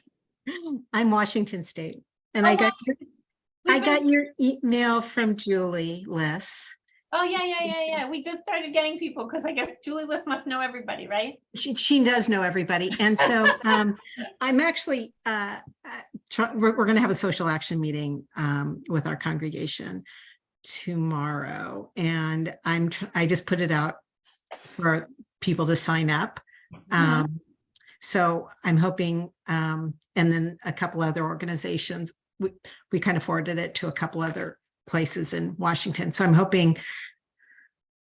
I'm Washington State. And Oh, I got We've been- your email from Julie Liss. Oh, yeah. We just started getting people because I guess Julie Liss must know everybody, right? She does know everybody. And so I'm actually, we're going to have a social action meeting with our congregation tomorrow. And I just put it out for people to sign up. So I'm hoping, and then a couple other organizations, we kind of forwarded it to a couple other places in Washington. So I'm hoping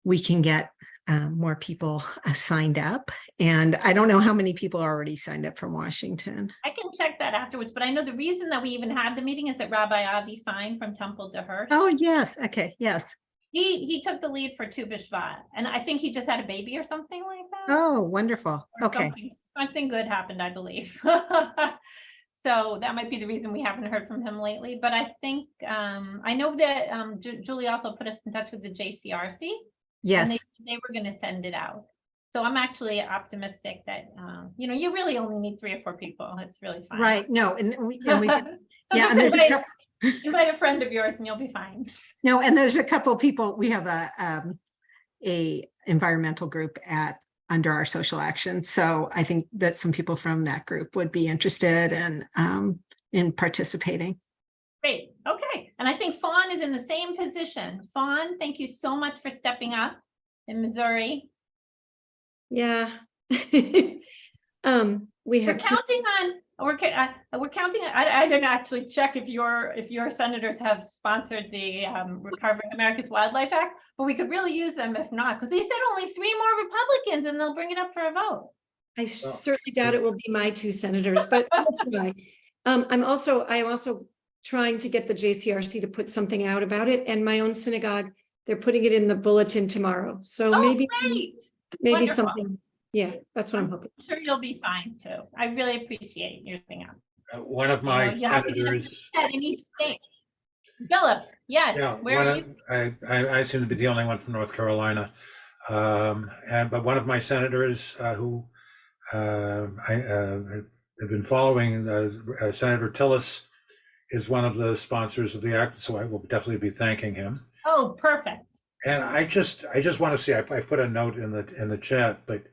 we can get more people signed up. And I don't know how many people are already signed up from Washington. I can check that afterwards, but I know the reason that we even had the meeting is that Rabbi Avi signed from Temple to Hirsch. Oh, yes. Okay. Yes. He took the lead for Tu B'Shvat, and I think he just had a baby or something like that. Oh, wonderful. Or Okay. something good happened, I believe. So that might be the reason we haven't heard from him lately, but I think, I know that Julie also put us in touch with the JCRC. And Yes. they were gonna send it out. So I'm actually optimistic that, you really only need 3 or 4 people. It's really fine. Right. No. And we So yeah, just and there's a couple. invite a friend of yours and you'll be fine. No, and there's a couple of people. We have a environmental group under our social action. So I think that some people from that group would be interested in participating. Great, okay. And I think Fawn is in the same position. Fawn, thank you so much for stepping up in Missouri. Yeah. We We're have counting on, we're counting, I didn't actually check if your senators have sponsored the Recovering America's Wildlife Act, but we could really use them if not, because they said only 3 more Republicans and they'll bring it up for a vote. I certainly doubt it will be my 2 senators, but that's right. I am also trying to get the JCRC to put something out about it, and my own synagogue, they're putting it in the bulletin tomorrow. So maybe Wonderful. something. Yeah, that's what I'm hoping. I'm sure you'll be fine too. I really appreciate your thing up. One of my You have to get senators. in each state. Philip, yes, Yeah, where are you? I seem to be the only one from North Carolina. But one of my senators who I have been following, Senator Tillis, is one of the sponsors of the act, so I will definitely be thanking him. Oh, perfect. And I just want to see, I put a note in the chat, but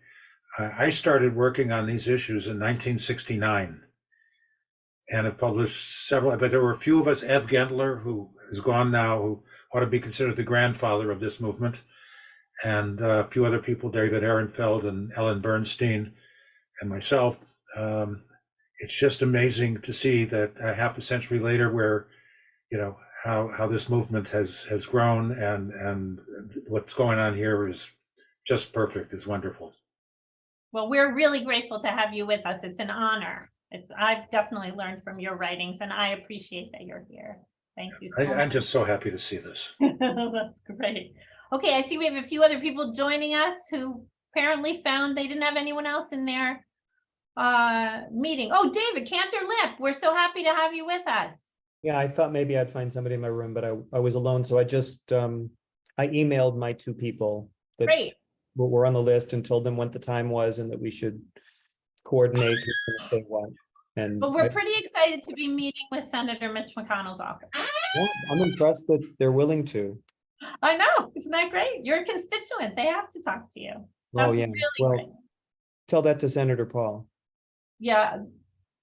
I started working on these issues in 1969 and have published several, but there were a few of us, Ev Gendler, who is gone now, who ought to be considered the grandfather of this movement, and a few other people, David Ehrenfeld and Ellen Bernstein and myself. It's just amazing to see that half a century later, where, how this movement has grown, and what's going on here is just perfect. It's wonderful. Well, we're really grateful to have you with us. It's an honor. I've definitely learned from your writings, and I appreciate that you're here. Thank you so much. I'm just so happy to see this. That's great. Okay, I see we have a few other people joining us who apparently found they didn't have anyone else in their meeting. Oh, David Cantor Lip, we're so happy to have you with us. Yeah, I thought maybe I'd find somebody in my room, but I was alone. So I just, I emailed my 2 people that Great. were on the list and told them what the time was and that we should coordinate who's gonna say what. And But we're pretty excited to be meeting with Senator Mitch McConnell's office. I'm impressed that they're willing to. I know, isn't that great? You're a constituent. They have to talk to you. Oh, That's yeah. really Well, great. tell that to Senator Paul. Yeah,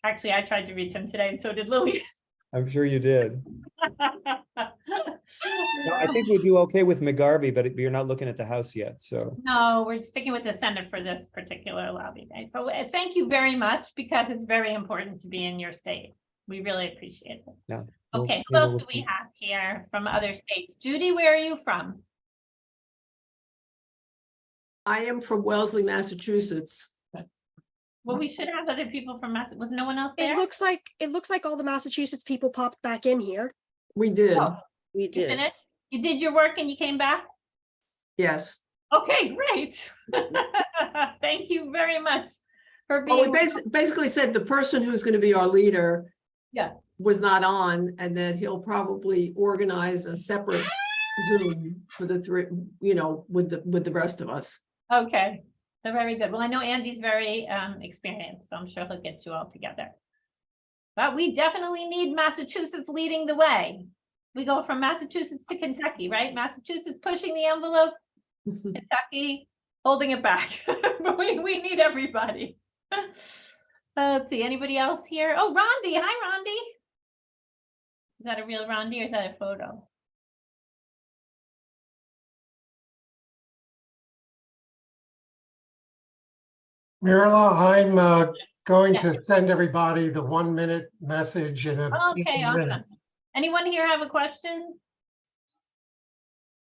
actually, I tried to reach him today, and so did Louis. I'm sure you did. No, I think we do okay with McGarvey, but you're not looking at the House yet, so. No, we're sticking with the Senate for this particular lobby day. So thank you very much, because it's very important to be in your state. We really appreciate it. Yeah. Okay, who else do we have here from other states? Judy, where are you from? I am from Wellesley, Massachusetts. Well, we should have other people from Massachusetts. Was no one else there? It looks like all the Massachusetts people popped back in here. We did. Oh, We you did. finished? You did your work and you came back? Yes. Okay, great. Thank you very much for Well, being. we basically said the person who's going to be our leader Yeah. was not on, and that he'll probably organize a separate Zoom for the three, you know, with the rest of us. Okay, so very good. Well, I know Andy's very experienced, so I'm sure he'll get you all together. But we definitely need Massachusetts leading the way. We go from Massachusetts to Kentucky, right? Massachusetts pushing the envelope, Kentucky holding it back. But we need everybody. Let's see, anybody else here? Oh, Rondi. Hi, Rondi. Is that a real Rondi or is that a photo? Mirla, I'm going to send everybody the 1-minute message in a Okay, minute. awesome. Anyone here have a question?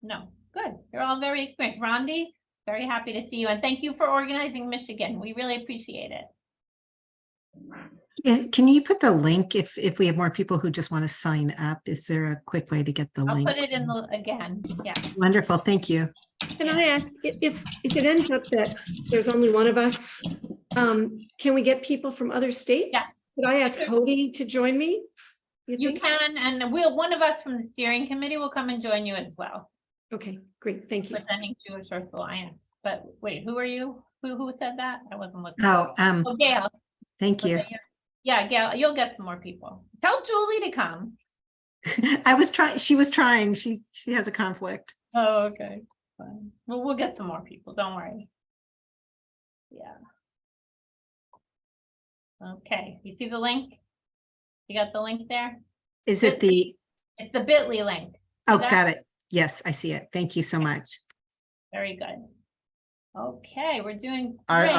No, good. You're all very experienced. Rondi, very happy to see you. And thank you for organizing Michigan. We really appreciate it. Can you put the link if we have more people who just want to sign up? Is there a quick way to get the I'll link? put it in the, again, yeah. Wonderful, thank you. Can I ask, if it ends up that there's only one of us, can we get people from other states? Yes. Could I ask Hody to join me? You think? can, and one of us from the steering committee will come and join you as well. Okay, great, thank you. Presenting Jewish Earth Alliance. But wait, who are you? Who said that? I wasn't looking. Oh, Gail. thank you. Yeah, Gail, you'll get some more people. Tell Julie to come. I was trying, she was trying, she has a conflict. Oh, okay. Fine. Well, we'll get some more people, don't worry. Yeah. Okay, you see the link? You got the link there? Is it the, It's the bit.ly link. See oh, that? got it. Yes, I see it. Thank you so much. Very good. Okay, we're doing I great.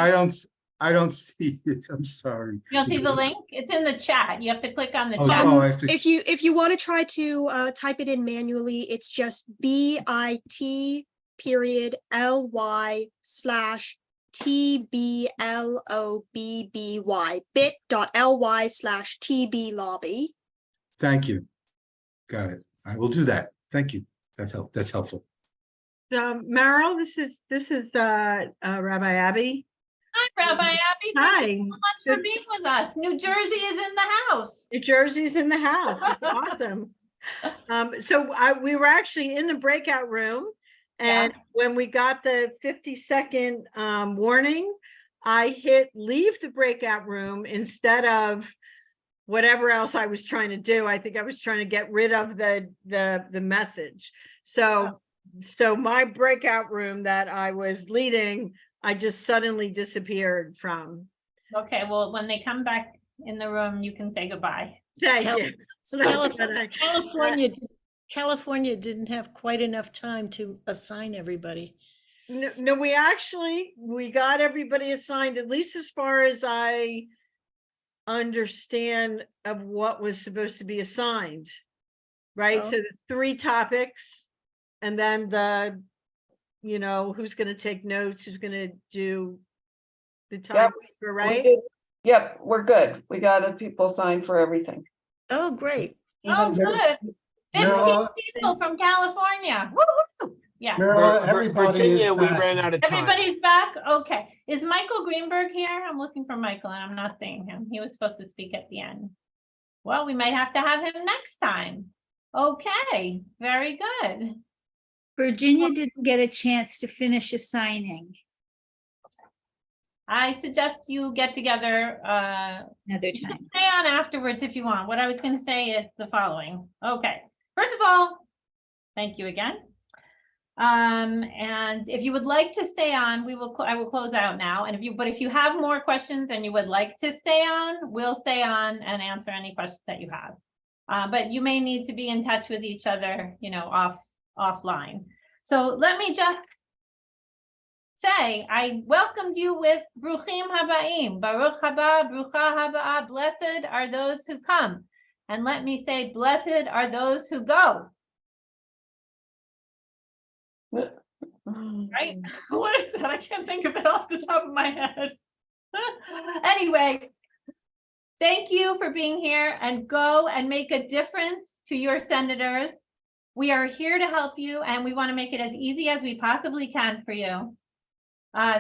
I don't see it. I'm sorry. You don't see the link? It's in the chat. You have to click on the Oh, chat. so I have to, If you want to try to type it in manually, it's just bit.ly/TBLOBBY bit.ly/TBLobby. thank you. Got it. I will do that. Thank you. That's helpful. Meryl, this is Rabbi Abby. Hi, Rabbi Abby. Hi. Thank you so much for being with us. New Jersey is in the house. New Jersey's in the house. It's awesome. We were actually in the breakout room, and when we got the 50-second warning, I hit leave the breakout room instead of whatever else I was trying to do. I think I was trying to get rid of the message. So my breakout room that I was leading, I just suddenly disappeared from. Okay, well, when they come back in the room, you can say goodbye. Thank you. California didn't have quite enough time to assign everybody. No, we got everybody assigned, at least as far as I understand of what was supposed to be assigned. Right, so the 3 topics, and then who's going to take notes, who's going to do the time, right? Yep, we're good. We got people signed for everything. Oh, great. Oh, good. 15 people from California. Woo-hoo. Yeah. Virginia, we ran out of time. Everybody's back? Okay. Is Michael Greenberg here? I'm looking for Michael and I'm not seeing him. He was supposed to speak at the end. Well, we might have to have him next time. Okay, very good. Virginia didn't get a chance to finish assigning. I suggest you get together another time. Stay on afterwards if you want. What I was going to say is the following. Okay, first of all, thank you again. And if you would like to stay on, I will close out now. And if you have more questions and you would like to stay on, we'll stay on and answer any questions that you have. But you may need to be in touch with each other, offline. So let me just say, I welcomed you with Bruchim Habaim, Baruch Haba, Brucha Haba, blessed are those who come. And let me say, blessed are those who go. Right? What is that? I can't think of it off the top of my head. Anyway, thank you for being here, and go and make a difference to your senators. We are here to help you, and we want to make it as easy as we possibly can for you.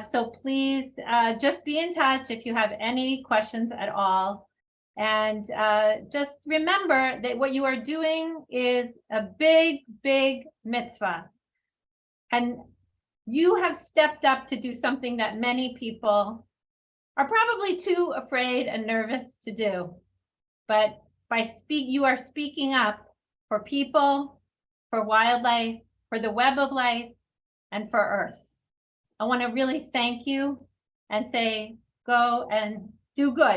So please just be in touch if you have any questions at all. And just remember that what you are doing is a big, big mitzvah. And you have stepped up to do something that many people are probably too afraid and nervous to do. But you are speaking up for people, for wildlife, for the web of life, and for Earth. I want to really thank you and say, go and do good.